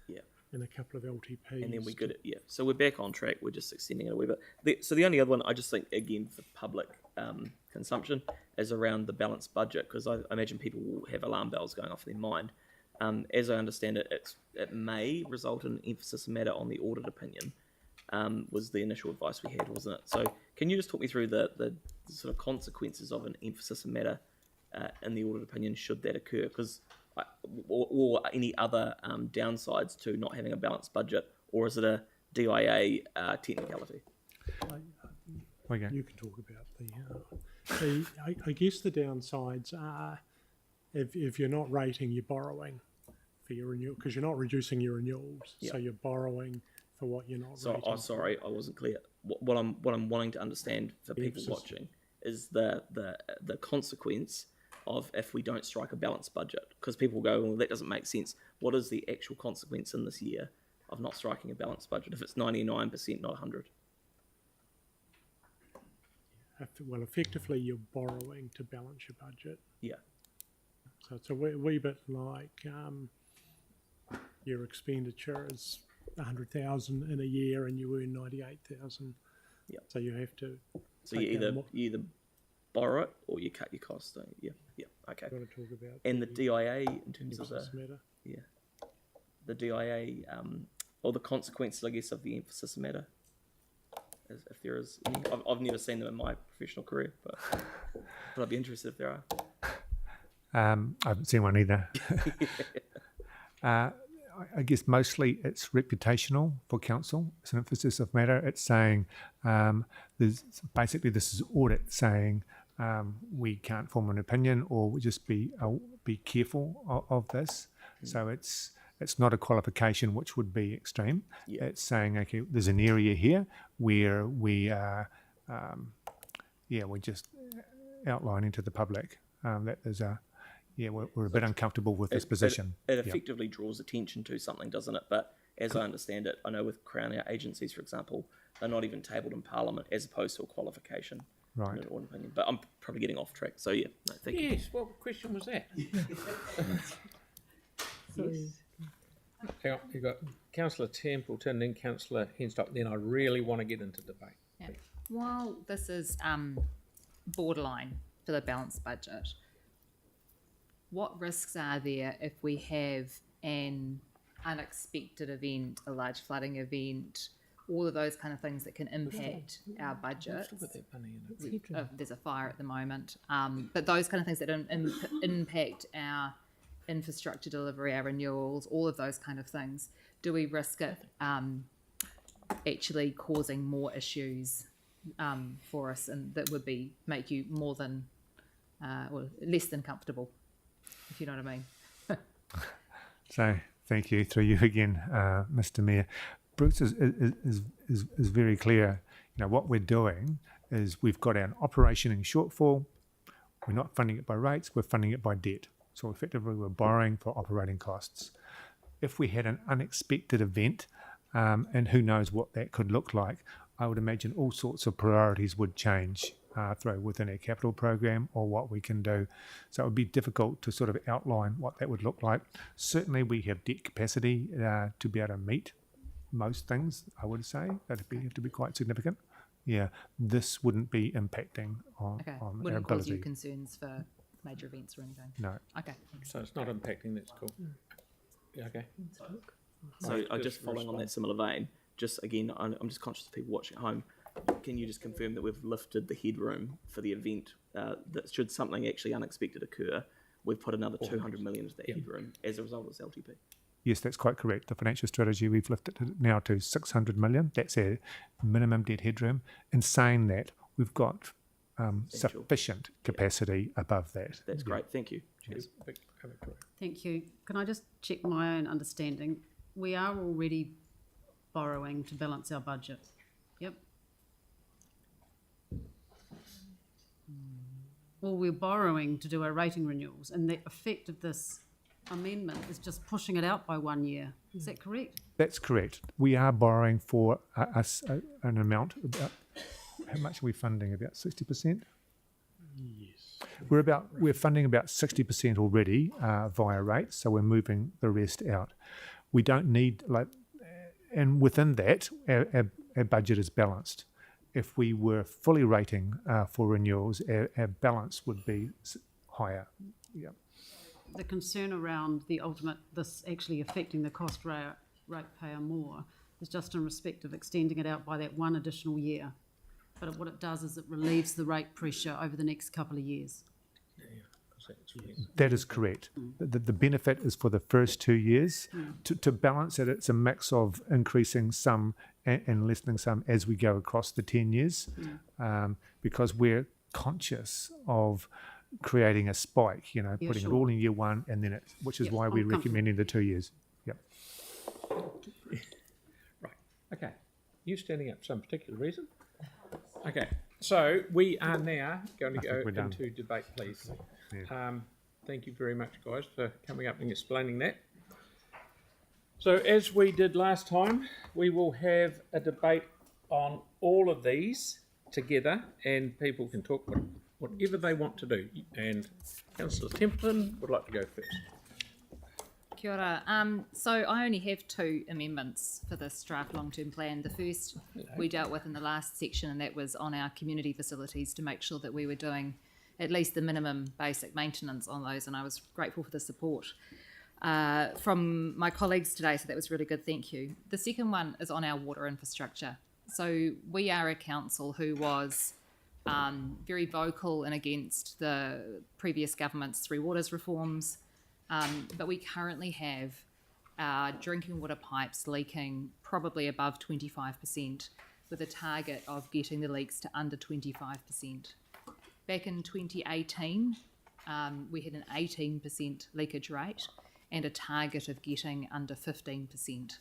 H: Yeah.
T: In a couple of LTPs.
H: And then we got it. Yeah. So we're back on track. We're just extending it a wee bit. So the only other one I just think, again, for public consumption is around the balanced budget, because I imagine people will have alarm bells going off in their mind. As I understand it, it may result in an emphasis matter on the audit opinion. Was the initial advice we had, wasn't it? So can you just talk me through the sort of consequences of an emphasis matter in the audit opinion should that occur? Because or any other downsides to not having a balanced budget, or is it a DIA technicality?
T: Okay. You can talk about I guess the downsides are if you're not rating, you're borrowing for your renewal, because you're not reducing your renewals, so you're borrowing for what you're not rating.
H: Oh, sorry, I wasn't clear. What I'm wanting to understand for people watching is the consequence of if we don't strike a balanced budget, because people go, well, that doesn't make sense. What is the actual consequence in this year of not striking a balanced budget if it's 99%, not 100?
T: Well, effectively, you're borrowing to balance your budget.
H: Yeah.
T: So it's a wee bit like your expenditure is 100,000 in a year and you earn 98,000.
H: Yeah.
T: So you have to.
H: So you either borrow it or you cut your costs, don't you? Yeah. Okay.
T: Got to talk about.
H: And the DIA in terms of the DIA or the consequences, I guess, of the emphasis matter. If there is any, I've never seen them in my professional career, but I'd be interested if there are.
M: I haven't seen one either. I guess mostly it's reputational for council. It's an emphasis of matter. It's saying this is audit saying we can't form an opinion, or we just be careful of this. So it's not a qualification which would be extreme. Yeah. It's saying, okay, there's an area here where we are, we're just outlining to the public that there's we're a bit uncomfortable with this position.
H: It effectively draws attention to something, doesn't it? But as I understand it, I know with Crown agencies, for example, they're not even tabled in Parliament as opposed to a qualification.
M: Right.
H: In an audit opinion. But I'm probably getting off track. So thank you.
A: Yes. What question was that? Hang on, you've got Councillor Templeton, then Councillor Henstock, then I really want to get into debate.
G: Yeah. While this is borderline for the balanced budget, what risks are there if we have an unexpected event, a large flooding event, all of those kind of things that can impact our budget. There's a fire at the moment, but those kind of things that impact our infrastructure delivery, our renewals, all of those kind of things. Do we risk it actually causing more issues for us, and that would make you more than or less than comfortable, if you know what I mean?
M: So thank you, through you again, Mr. Mayor. Bruce is very clear. You know, what we're doing is we've got an operating shortfall. We're not funding it by rates, we're funding it by debt. So effectively we're borrowing for operating costs. If we had an unexpected event, and who knows what that could look like, I would imagine all sorts of priorities would change within our capital program or what we can do. So it would be difficult to sort of outline what that would look like. Certainly we have debt capacity to be able to meet most things, I would say. That'd have to be quite significant. Yeah, this wouldn't be impacting on our
G: Wouldn't
M: ability.
G: cause you concerns for major events or anything?
M: No.
G: Okay.
A: So it's not impacting, that's cool. Yeah, okay.
H: So just following on that similar vein, just again, I'm just conscious of people watching at home. Can you just confirm that we've lifted the headroom for the event, that should something actually unexpected occur, we've put another 200 million into that headroom as a result of this LTP?
M: Yes, that's quite correct. The financial strategy, we've lifted it now to 600 million. That's our minimum debt headroom. In saying that, we've got sufficient capacity above that.
H: That's great. Thank you. Cheers.
E: Thank you. Can I just check my own understanding? We are already borrowing to balance our budget. Yep. Well, we're borrowing to do our rating renewals, and the effect of this amendment is just pushing it out by 1 year. Is that correct?
M: That's correct. We are borrowing for an amount about, how much are we funding? About 60%?
T: Yes.
M: We're funding about 60% already via rates, so we're moving the rest out. We don't need, and within that, our budget is balanced. If we were fully rating for renewals, our balance would be higher. Yeah.
E: The concern around this actually affecting the cost ratepayer more is just in respect of extending it out by that one additional year. But what it does is it relieves the rate pressure over the next couple of years.
M: That is correct. The benefit is for the first 2 years. To balance it, it's a mix of increasing some and lessening some as we go across the 10 years, because we're conscious of creating a spike, putting it all in year one, and then which is why we're recommending the 2 years. Yep.
A: Right. Okay. You standing up for some particular reason? Okay. So we are now going to go into debate, please.
M: Yeah.
A: Thank you very much, guys, for coming up and explaining that. So as we did last time, we will have a debate on all of these together, and people can talk whatever they want to do. And Councillor Templeton would like to go first.
G: Kia ora. So I only have 2 amendments for this draft long-term plan. The first we dealt with in the last section, and that was on our community facilities to make sure that we were doing at least the minimum basic maintenance on those, and I was grateful for the support from my colleagues today, so that was really good, thank you. The second one is on our water infrastructure. So we are a council who was very vocal and against the previous government's Three Waters reforms, but we currently have our drinking water pipes leaking probably above 25%, with a target of getting the leaks to under 25%. Back in 2018, we had an 18% leakage rate and a target of getting under 15%.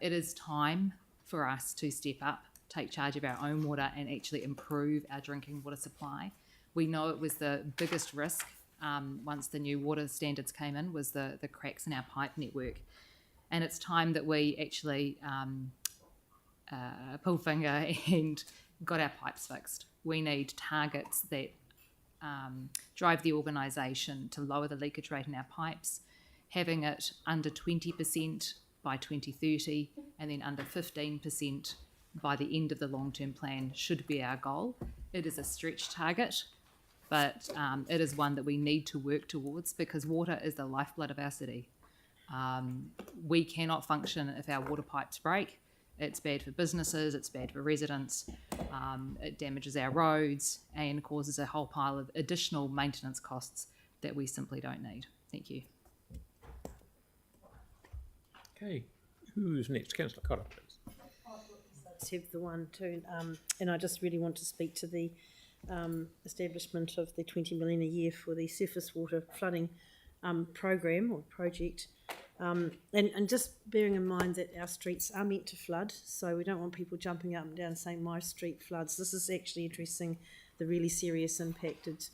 G: It is time for us to step up, take charge of our own water, and actually improve our drinking water supply. We know it was the biggest risk once the new water standards came in, was the cracks in our pipe network. And it's time that we actually pulled finger and got our pipes fixed. We need targets that drive the organisation to lower the leakage rate in our pipes, having it under 20% by 2030 and then under 15% by the end of the long-term plan should be our goal. It is a stretch target, but it is one that we need to work towards because water is the lifeblood of our city. We cannot function if our water pipes break, It's bad for businesses, it's bad for residents, it damages our roads and causes a whole pile of additional maintenance costs that we simply don't need. Thank you.
A: Okay, who's next? Councillor Cotter, please.
L: Let's have the one too, and I just really want to speak to the establishment of the 20 million a year for the surface water flooding program or project. And just bearing in mind that our streets are meant to flood, so we don't want people jumping up and down saying my street floods. This is actually addressing the really serious impacted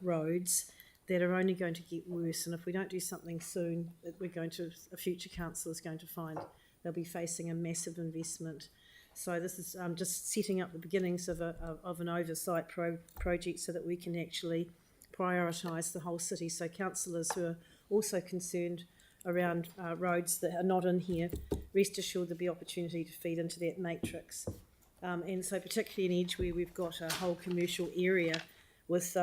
L: roads that are only going to get worse, and if we don't do something soon, a future council is going to find they'll be facing a massive investment. So this is just setting up the beginnings of an oversight project so that we can actually prioritise the whole city. So councillors who are also concerned around roads that are not in here, rest assured there'll be opportunity to feed into that matrix. And so particularly in Edgware, we've got a whole commercial area with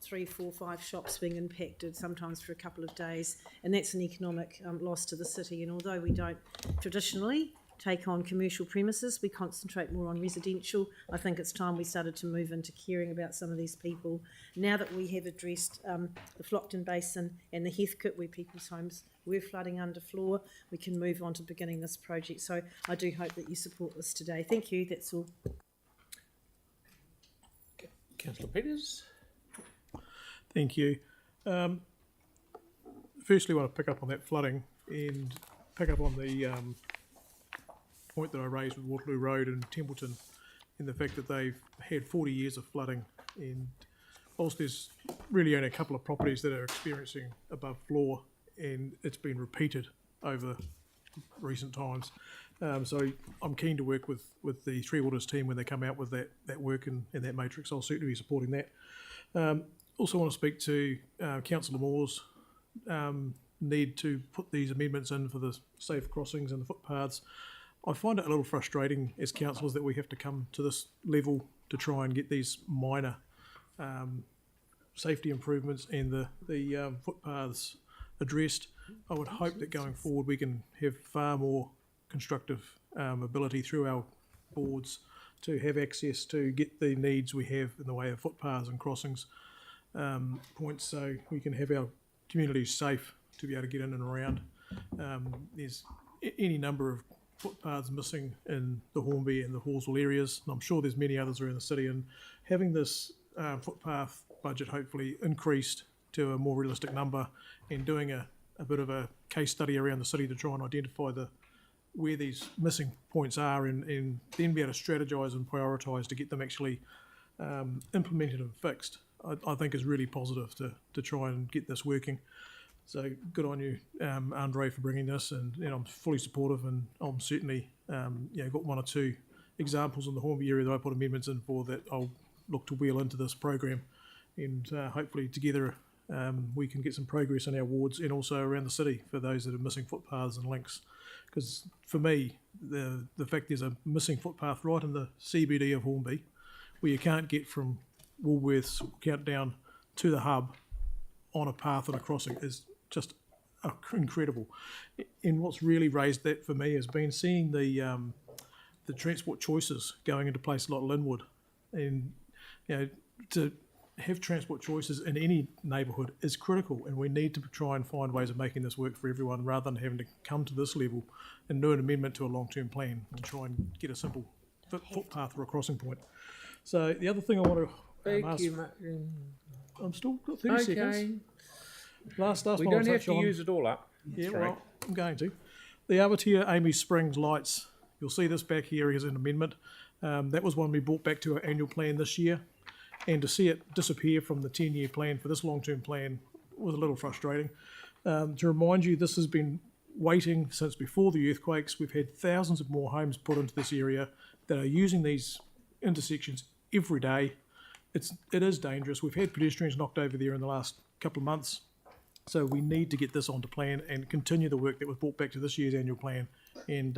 L: 3, 4, 5 shops being impacted, sometimes for a couple of days, and that's an economic loss to the city. And although we don't traditionally take on commercial premises, we concentrate more on residential. I think it's time we started to move into caring about some of these people. Now that we have addressed the Flockton Basin and the Heathcote, where people's homes were flooding underfloor, we can move on to beginning this project. So I do hope that you support this today. Thank you, that's all.
A: Councillor Peters.
T: Thank you. Firstly, I want to pick up on that flooding and pick up on the point that I raised with Waterloo Road and Templeton, in the fact that they've had 40 years of flooding, and whilst there's really only a couple of properties that are experiencing above floor, and it's been repeated over recent times. So I'm keen to work with the Three Waters team when they come out with that work and that matrix. I'll certainly be supporting that. Also want to speak to Councillor Moore's need to put these amendments in for the safe crossings and the footpaths. I find it a little frustrating as councillors that we have to come to this level to try and get these minor safety improvements and the footpaths addressed. I would hope that going forward we can have far more constructive ability through our boards to have access to get the needs we have in the way of footpaths and crossings points, so we can have our communities safe to be able to get in and around. There's any number of footpaths missing in the Hornby and the Horsell areas, and I'm sure there's many others around the city, and having this footpath budget hopefully increased to a more realistic number, and doing a bit of a case study around the city to try and identify where these missing points are, and then be able to strategise and prioritise to get them actually implemented and fixed, I think is really positive to try and get this working. So good on you, Andre, for bringing this, and I'm fully supportive, and I'm certainly got 1 or 2 examples in the Hornby area that I put amendments in for that I'll look to wheel into this program, and hopefully together we can get some progress in our wards and also around the city for those that are missing footpaths and links. Because for me, the fact there's a missing footpath right in the CBD of Hornby, where you can't get from Woolworths countdown to the hub on a path and a crossing, is just incredible. And what's really raised that for me has been seeing the transport choices going into places like Linwood, and to have transport choices in any neighbourhood is critical, and we need to try and find ways of making this work for everyone rather than having to come to this level and do an amendment to a long-term plan to try and get a simple footpath or a crossing point. So the other thing I want to
A: Thank you, Matt.
T: I'm still got 30 seconds. Last
A: we
T: one
A: don't
T: I'll
A: have
T: touch
A: to
T: on.
A: use it all up.
T: Yeah, well, I'm going to. The Awatea Amy Springs lights. You'll see this back here as an amendment. That was one we brought back to our annual plan this year. And to see it disappear from the 10-year plan for this long-term plan was a little frustrating. To remind you, this has been waiting since before the earthquakes. We've had thousands of more homes put into this area that are using these intersections every day. It is dangerous. We've had pedestrians knocked over there in the last couple of months. So we need to get this onto plan and continue the work that was brought back to this year's annual plan, and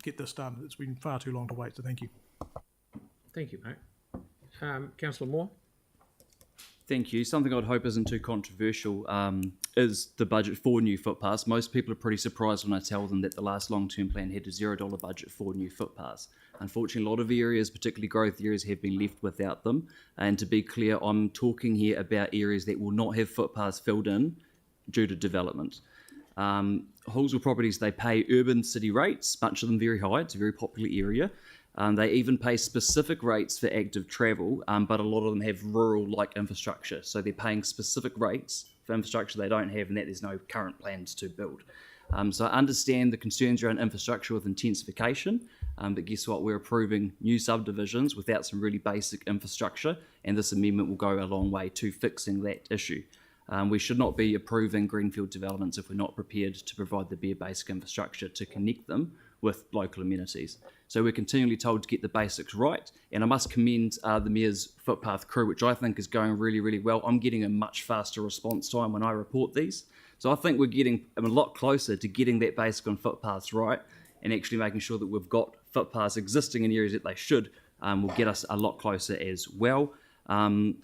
T: get this done. It's been far too long to wait, so thank you.
A: Thank you, mate. Councillor Moore.
N: Thank you. Something I'd hope isn't too controversial is the budget for new footpaths. Most people are pretty surprised when I tell them that the last long-term plan had a $0 budget for new footpaths. Unfortunately, a lot of areas, particularly growth areas, have been left without them. And to be clear, I'm talking here about areas that will not have footpaths filled in due to development. Halswell properties, they pay urban city rates, much of them very high. It's a very popular area. They even pay specific rates for active travel, but a lot of them have rural-like infrastructure. So they're paying specific rates for infrastructure they don't have and that there's no current plans to build. So I understand the concerns around infrastructure with intensification, but guess what? We're approving new subdivisions without some really basic infrastructure, and this amendment will go a long way to fixing that issue. We should not be approving greenfield developments if we're not prepared to provide the bare basic infrastructure to connect them with local amenities. So we're continually told to get the basics right, and I must commend the Mayor's footpath crew, which I think is going really, really well. I'm getting a much faster response time when I report these. So I think we're getting a lot closer to getting that basic on footpaths right and actually making sure that we've got footpaths existing in areas that they should will get us a lot closer as well. And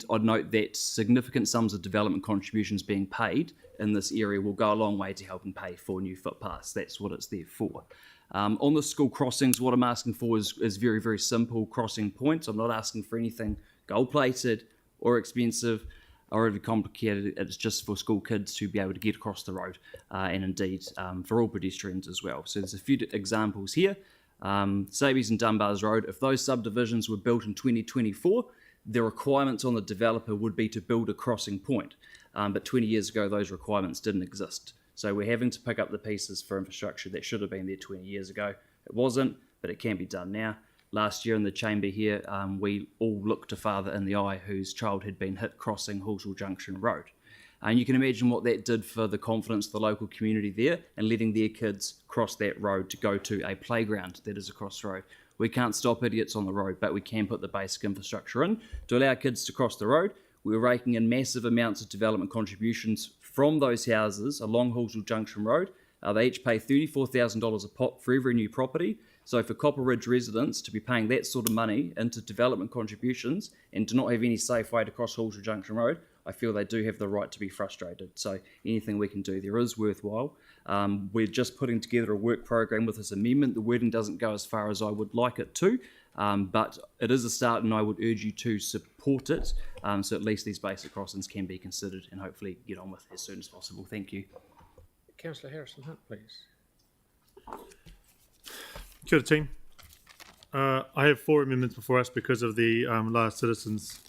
N: I'd note that significant sums of development contributions being paid in this area will go a long way to helping pay for new footpaths. That's what it's there for. On the school crossings, what I'm asking for is very, very simple crossing points. I'm not asking for anything gold-plated or expensive or overly complicated. It's just for school kids to be able to get across the road and indeed for all pedestrians as well. So there's a few examples here. Sabies and Dunbars Road, if those subdivisions were built in 2024, the requirements on the developer would be to build a crossing point. But 20 years ago, those requirements didn't exist. So we're having to pick up the pieces for infrastructure that should have been there 20 years ago. It wasn't, but it can be done now. Last year in the chamber here, we all looked a father in the eye whose child had been hit crossing Halswell Junction Road. And you can imagine what that did for the confidence of the local community there and letting their kids cross that road to go to a playground that is across the road. We can't stop idiots on the road, but we can put the basic infrastructure in to allow kids to cross the road. We're raking in massive amounts of development contributions from those houses along Halswell Junction Road. They each pay $34,000 a pop for every new property. So for Copper Ridge residents to be paying that sort of money into development contributions and to not have any safe way to cross Halswell Junction Road, I feel they do have the right to be frustrated. So anything we can do there is worthwhile. We're just putting together a work program with this amendment. The wording doesn't go as far as I would like it to, but it is a start and I would urge you to support it so at least these basic crossings can be considered and hopefully get on with as soon as possible. Thank you.
A: Councillor Harrison Hunt, please.
S: Kia ora, team. I have 4 amendments before us because of the last citizens'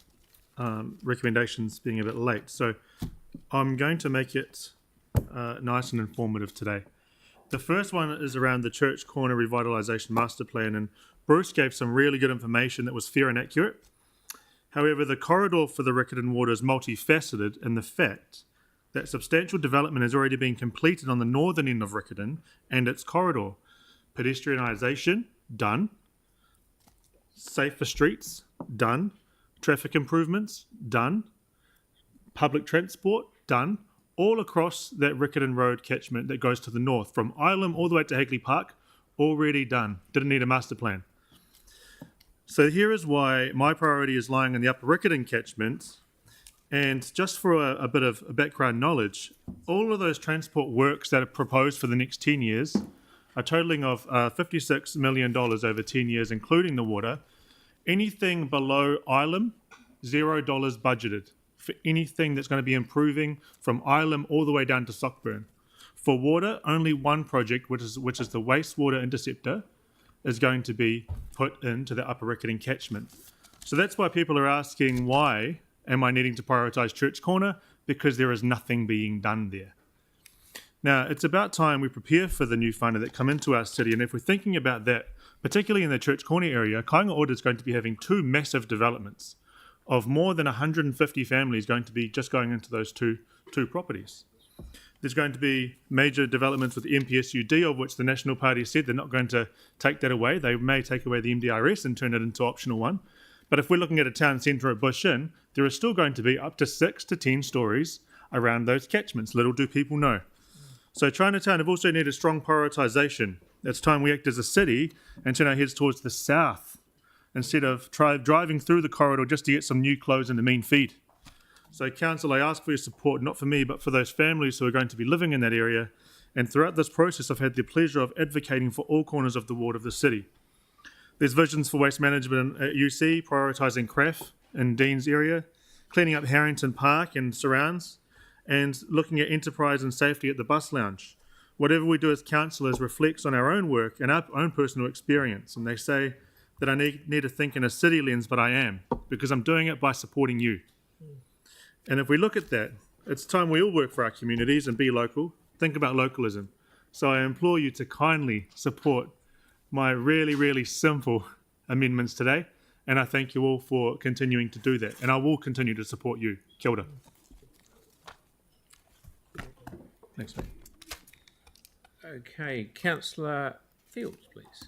S: recommendations being a bit late. So I'm going to make it nice and informative today. The first one is around the Church Corner Revitalisation Master Plan, and Bruce gave some really good information that was fair and accurate. However, the corridor for the Riccarton Water is multifaceted in the fact that substantial development has already been completed on the northern end of Riccarton and its corridor. Pedestrianisation, done. Safer streets, done. Traffic improvements, done. Public transport, done. All across that Riccarton Road catchment that goes to the north, from Ilam all the way to Hagley Park, already done. Didn't need a master plan. So here is why my priority is lying in the upper Riccarton catchment. And just for a bit of background knowledge, all of those transport works that are proposed for the next 10 years, a totaling of $56 million over 10 years, including the water. Anything below Ilam, $0 budgeted for anything that's going to be improving from Ilam all the way down to Sockburn. For water, only one project, which is the wastewater interceptor, is going to be put into the upper Riccarton catchment. So that's why people are asking, why am I needing to prioritise Church Corner? Because there is nothing being done there. Now, it's about time we prepare for the new whānau that come into our city, and if we're thinking about that, particularly in the Church Corner area, Kāinga Ora is going to be having 2 massive developments of more than 150 families going to be just going into those two properties. There's going to be major developments with the MPSUD, of which the National Party said they're not going to take that away. They may take away the MDRS and turn it into optional one. But if we're looking at a town centre at Bush Inn, there is still going to be up to 6 to 10 stories around those catchments. Little do people know. So Chinatown have also needed strong prioritisation. It's time we act as a city and turn our heads towards the south instead of driving through the corridor just to get some new clothes in the mean feed. So, Council, I ask for your support, not for me, but for those families who are going to be living in that area. And throughout this process, I've had the pleasure of advocating for all corners of the ward of the city. There's visions for waste management at UC, prioritising CRAF in Dean's area, cleaning up Harrington Park and surrounds, and looking at enterprise and safety at the bus lounge. Whatever we do as councillors reflects on our own work and our own personal experience. And they say that I need to think in a city lens, but I am, because I'm doing it by supporting you. And if we look at that, it's time we all work for our communities and be local. Think about localism. So I implore you to kindly support my really, really simple amendments today. And I thank you all for continuing to do that. And I will continue to support you. Kia ora. Thanks, mate.
A: Okay, Councillor Fields, please.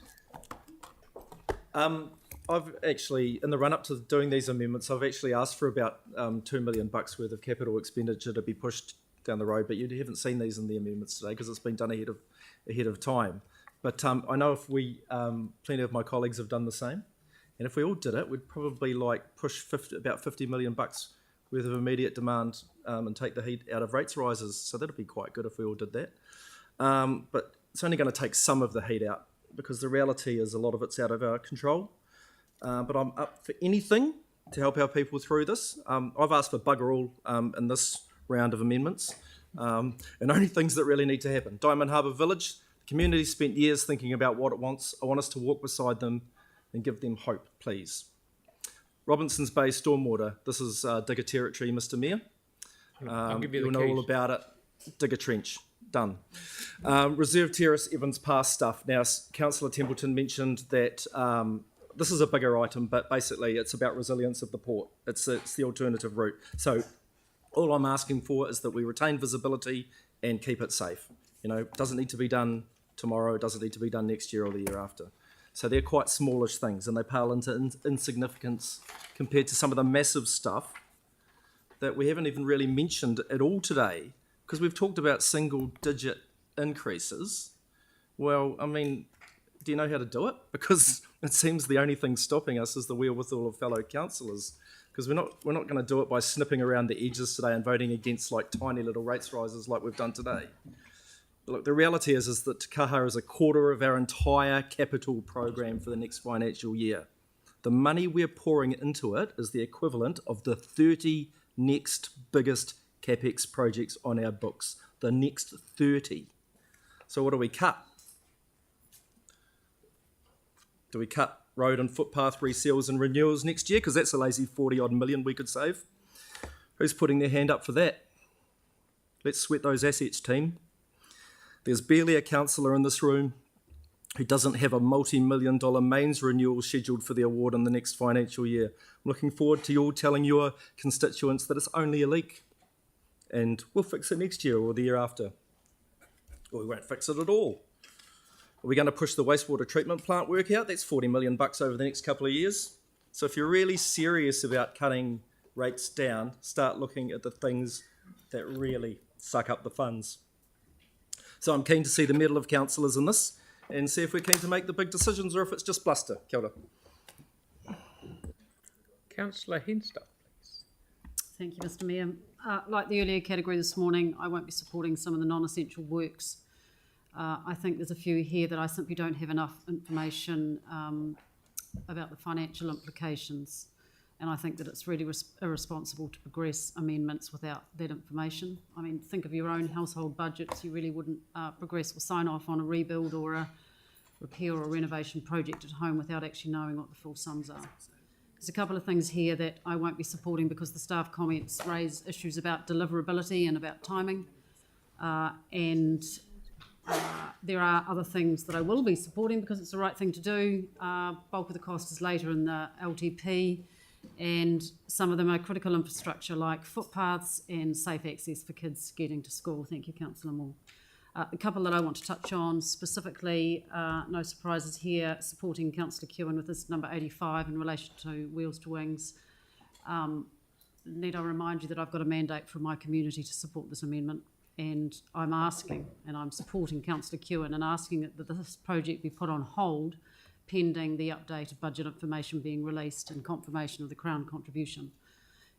D: I've actually, in the run-up to doing these amendments, I've actually asked for about $2 million worth of capital expenditure to be pushed down the road, but you haven't seen these in the amendments today because it's been done ahead of time. But I know if we, plenty of my colleagues have done the same, and if we all did it, we'd probably push about $50 million worth of immediate demand and take the heat out of rates rises. So that'd be quite good if we all did that. But it's only going to take some of the heat out because the reality is a lot of it's out of our control. But I'm up for anything to help our people through this. I've asked for bugger all in this round of amendments, and only things that really need to happen. Diamond Harbour Village, the community spent years thinking about what it wants. I want us to walk beside them and give them hope, please. Robinson's Bay Stormwater, this is digger territory, Mr Mayor.
A: I'll give you the
D: You'll know
A: keys.
D: all about it. Dig a trench, done. Reserve Terrace, Evans Pass stuff. Now, Councillor Templeton mentioned that this is a bigger item, but basically it's about resilience of the port. It's the alternative route. So all I'm asking for is that we retain visibility and keep it safe. You know, it doesn't need to be done tomorrow. It doesn't need to be done next year or the year after. So they're quite smallish things, and they pale into insignificance compared to some of the massive stuff that we haven't even really mentioned at all today, because we've talked about single-digit increases. Well, I mean, do you know how to do it? Because it seems the only thing stopping us is the wherewithal of fellow councillors, because we're not going to do it by snipping around the edges today and voting against tiny little rates rises like we've done today. Look, the reality is that Te Kaha is a quarter of our entire capital program for the next financial year. The money we're pouring into it is the equivalent of the 30 next biggest CapEx projects on our books. The next 30. So what do we cut? Do we cut road and footpath reseals and renewals next year? Because that's a lazy 40-odd million we could save. Who's putting their hand up for that? Let's sweat those assets, team. There's barely a councillor in this room who doesn't have a multi-million-dollar mains renewal scheduled for the award in the next financial year. I'm looking forward to you all telling your constituents that it's only a leak and we'll fix it next year or the year after. Or we won't fix it at all. Are we going to push the wastewater treatment plant work out? That's $40 million over the next couple of years. So if you're really serious about cutting rates down, start looking at the things that really suck up the funds. So I'm keen to see the mettle of councillors in this and see if we're keen to make the big decisions or if it's just bluster. Kia ora.
A: Councillor Henstock.
E: Thank you, Mr Mayor. Like the earlier category this morning, I won't be supporting some of the non-essential works. I think there's a few here that I simply don't have enough information about the financial implications, and I think that it's really irresponsible to progress amendments without that information. I mean, think of your own household budgets. You really wouldn't progress or sign off on a rebuild or a repair or renovation project at home without actually knowing what the full sums are. There's a couple of things here that I won't be supporting because the staff comments raise issues about deliverability and about timing, and there are other things that I will be supporting because it's the right thing to do. Bulk of the cost is later in the LTP, and some of them are critical infrastructure like footpaths and safe access for kids getting to school. Thank you, Councillor Moore. A couple that I want to touch on specifically, no surprises here, supporting Councillor Kewen with this number 85 in relation to Wheels to Wings. Need I remind you that I've got a mandate from my community to support this amendment, and I'm asking, and I'm supporting Councillor Kewen and asking that this project be put on hold pending the updated budget information being released and confirmation of the Crown contribution.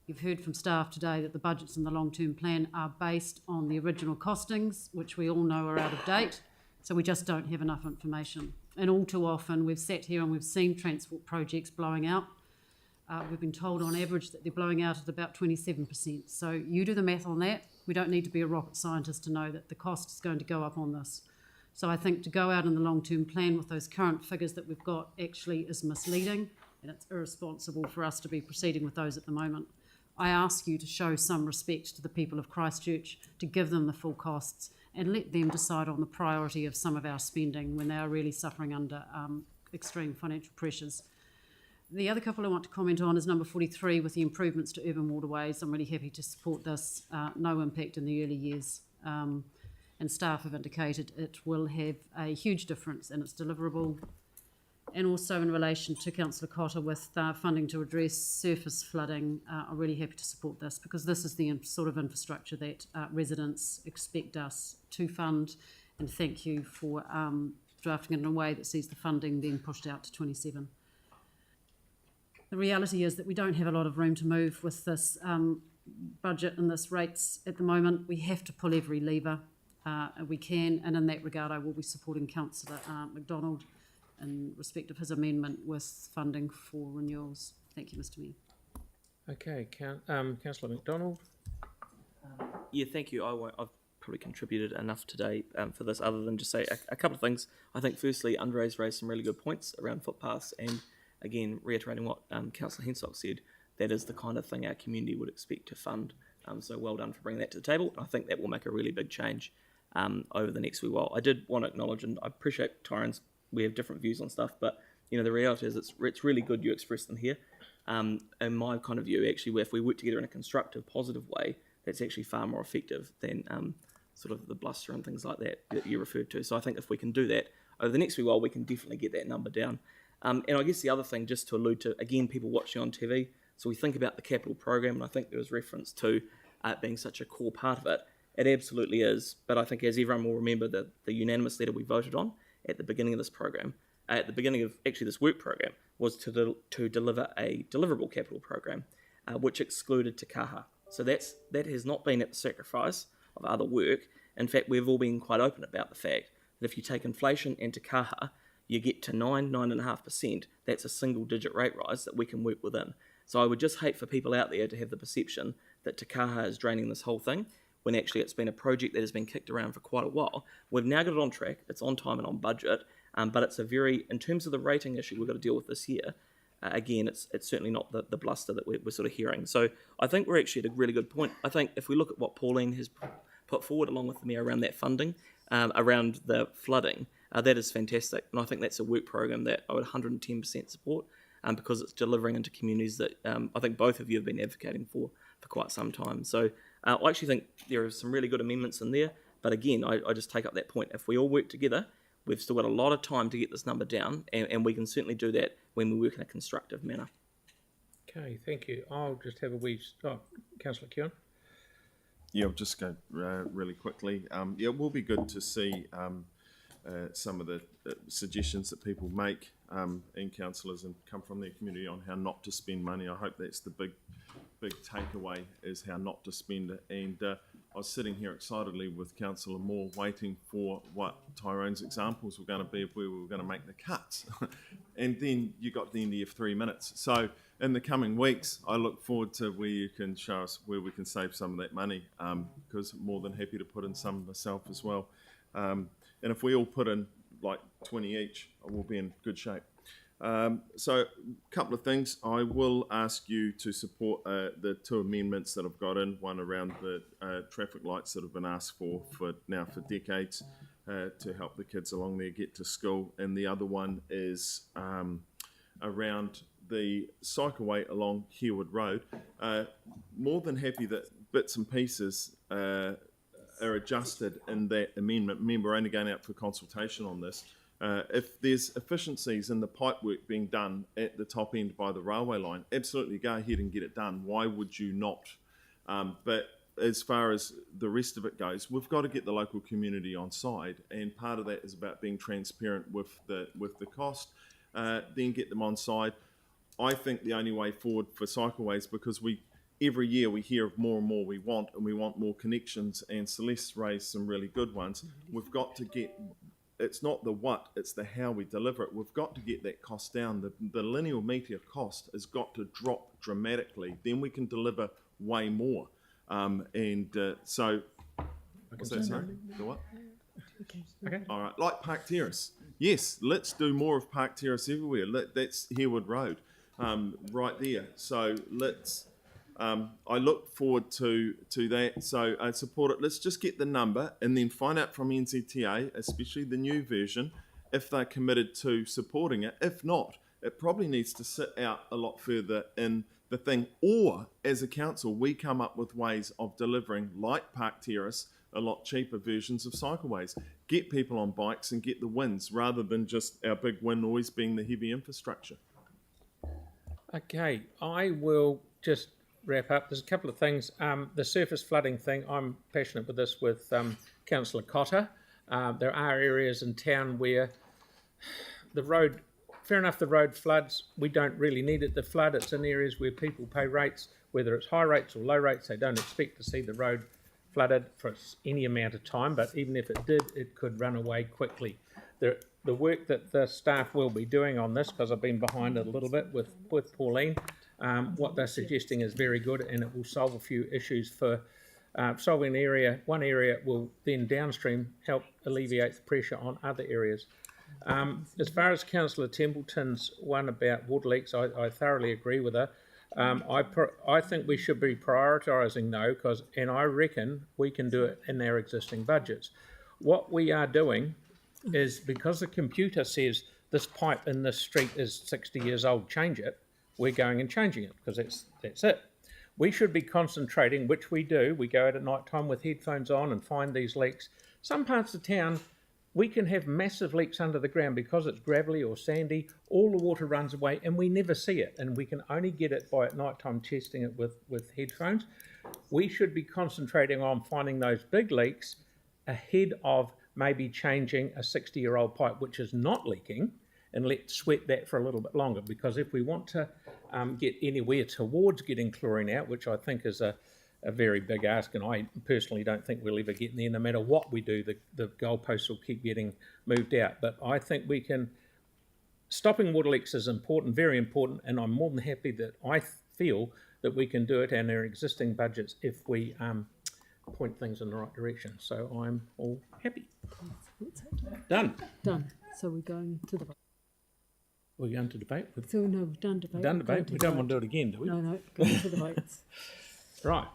E: You've heard from staff today that the budgets in the long-term plan are based on the original costings, which we all know are out of date, so we just don't have enough information. And all too often we've sat here and we've seen transport projects blowing out. We've been told on average that they're blowing out at about 27%. So you do the math on that. We don't need to be a rocket scientist to know that the cost is going to go up on this. So I think to go out in the long-term plan with those current figures that we've got actually is misleading, and it's irresponsible for us to be proceeding with those at the moment. I ask you to show some respect to the people of Christchurch, to give them the full costs and let them decide on the priority of some of our spending when they are really suffering under extreme financial pressures. The other couple I want to comment on is number 43 with the improvements to urban waterways. I'm really happy to support this. No impact in the early years. And staff have indicated it will have a huge difference and it's deliverable. And also in relation to Councillor Cotter with funding to address surface flooding, I'm really happy to support this because this is the sort of infrastructure that residents expect us to fund. And thank you for drafting it in a way that sees the funding being pushed out to 27. The reality is that we don't have a lot of room to move with this budget and this rates at the moment. We have to pull every lever we can, and in that regard I will be supporting Councillor McDonald in respect of his amendment with funding for renewals. Thank you, Mr. Mayor.
A: Okay, Councillor McDonald.
H: Yeah, thank you. I've probably contributed enough today for this, other than just say a couple of things. I think firstly, Andre's raised some really good points around footpaths, and again, reiterating what Councillor Hensock said, that is the kind of thing our community would expect to fund. So well done for bringing that to the table. I think that will make a really big change over the next wee while. I did want to acknowledge, and I appreciate Tyron's, we have different views on stuff, but you know the reality is it's really good you express them here. In my kind of view, actually, if we work together in a constructive, positive way, that's actually far more effective than sort of the bluster and things like that you referred to. So I think if we can do that over the next wee while, we can definitely get that number down. And I guess the other thing, just to allude to, again, people watching on TV, so we think about the capital program, and I think there was reference to it being such a core part of it. It absolutely is, but I think as everyone will remember, the unanimous letter we voted on at the beginning of this program, at the beginning of actually this work program, was to deliver a deliverable capital program, which excluded Te Kaha. So that has not been at the sacrifice of other work. In fact, we've all been quite open about the fact that if you take inflation and Te Kaha, you get to 9.5%, that's a single-digit rate rise that we can work within. So I would just hate for people out there to have the perception that Te Kaha is draining this whole thing, when actually it's been a project that has been kicked around for quite a while. We've now got it on track, it's on time and on budget, but it's a very, in terms of the rating issue we've got to deal with this year, again, it's certainly not the bluster that we're sort of hearing. So I think we're actually at a really good point. I think if we look at what Pauline has put forward along with the Mayor around that funding, around the flooding, that is fantastic. And I think that's a work program that I would 110% support because it's delivering into communities that I think both of you have been advocating for quite some time. So I actually think there are some really good amendments in there. But again, I just take up that point. If we all work together, we've still got a lot of time to get this number down, and we can certainly do that when we work in a constructive manner.
A: Okay, thank you. I'll just have a wee... Oh, Councillor Keon.
Q: Yeah, I'll just go really quickly. Yeah, it will be good to see some of the suggestions that people make and councillors and come from their community on how not to spend money. I hope that's the big takeaway, is how not to spend it. And I was sitting here excitedly with Councillor Moore waiting for what Tyrone's examples were going to be if we were going to make the cuts. And then you got to the end of your 3 minutes. So in the coming weeks, I look forward to where you can show us where we can save some of that money, because I'm more than happy to put in some myself as well. And if we all put in like 20 each, we'll be in good shape. So a couple of things. I will ask you to support the two amendments that I've got in, one around the traffic lights that have been asked for decades to help the kids along there get to school, and the other one is around the cycleway along Herwood Road. More than happy that bits and pieces are adjusted in that amendment. Remember, we're only going out for consultation on this. If there's efficiencies in the pipework being done at the top end by the railway line, absolutely go ahead and get it done. Why would you not? But as far as the rest of it goes, we've got to get the local community on side, and part of that is about being transparent with the cost, then get them on side. I think the only way forward for cycleways, because we every year we hear of more and more we want, and we want more connections, and Celeste raised some really good ones. We've got to get, it's not the what, it's the how we deliver it. We've got to get that cost down. The linear metre cost has got to drop dramatically. Then we can deliver way more. So, what's that, sorry? The what?
A: Okay.
Q: All right, like Park Terrace. Yes, let's do more of Park Terrace everywhere. That's Harewood Road, right there. So let's. I look forward to that. So I support it. Let's just get the number and then find out from NZTA, especially the new version, if they're committed to supporting it. If not, it probably needs to sit out a lot further in the thing. Or as a council, we come up with ways of delivering, like Park Terrace, a lot cheaper versions of cycleways. Get people on bikes and get the wins, rather than just our big win always being the heavy infrastructure.
A: Okay, I will just wrap up. There's a couple of things. The surface flooding thing, I'm passionate with this with Councillor Cotter. There are areas in town where the road, fair enough, the road floods. We don't really need it to flood. It's in areas where people pay rates, whether it's high rates or low rates. They don't expect to see the road flooded for any amount of time, but even if it did, it could run away quickly. The work that the staff will be doing on this, because I've been behind it a little bit with Pauline, what they're suggesting is very good, and it will solve a few issues for solving an area. One area will then downstream help alleviate the pressure on other areas. As far as Councillor Templeton's one about water leaks, I thoroughly agree with her. I think we should be prioritising though, and I reckon we can do it in our existing budgets. What we are doing is, because the computer says this pipe in this street is 60 years old, change it, we're going and changing it, because that's it. We should be concentrating, which we do. We go out at night time with headphones on and find these leaks. Some parts of town, we can have massive leaks under the ground because it's gravelly or sandy. All the water runs away and we never see it, and we can only get it by at night time testing it with headphones. We should be concentrating on finding those big leaks ahead of maybe changing a 60-year-old pipe which is not leaking, and let's sweat that for a little bit longer, because if we want to get anywhere towards getting chlorine out, which I think is a very big ask, and I personally don't think we'll ever get there. No matter what we do, the goalposts will keep getting moved out. But I think we can. Stopping water leaks is important, very important, and I'm more than happy that I feel that we can do it in our existing budgets if we point things in the right direction. So I'm all happy. Done.
B: Done. So we're going to the vote.
A: We're going to debate.
B: So no, we've done debate.
A: Done debate. We don't want to do it again, do we?
B: No, going to the votes.
A: Right.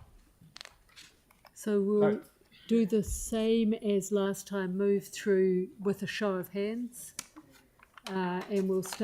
B: So we'll do the same as last time, move through with a show of hands, and we'll start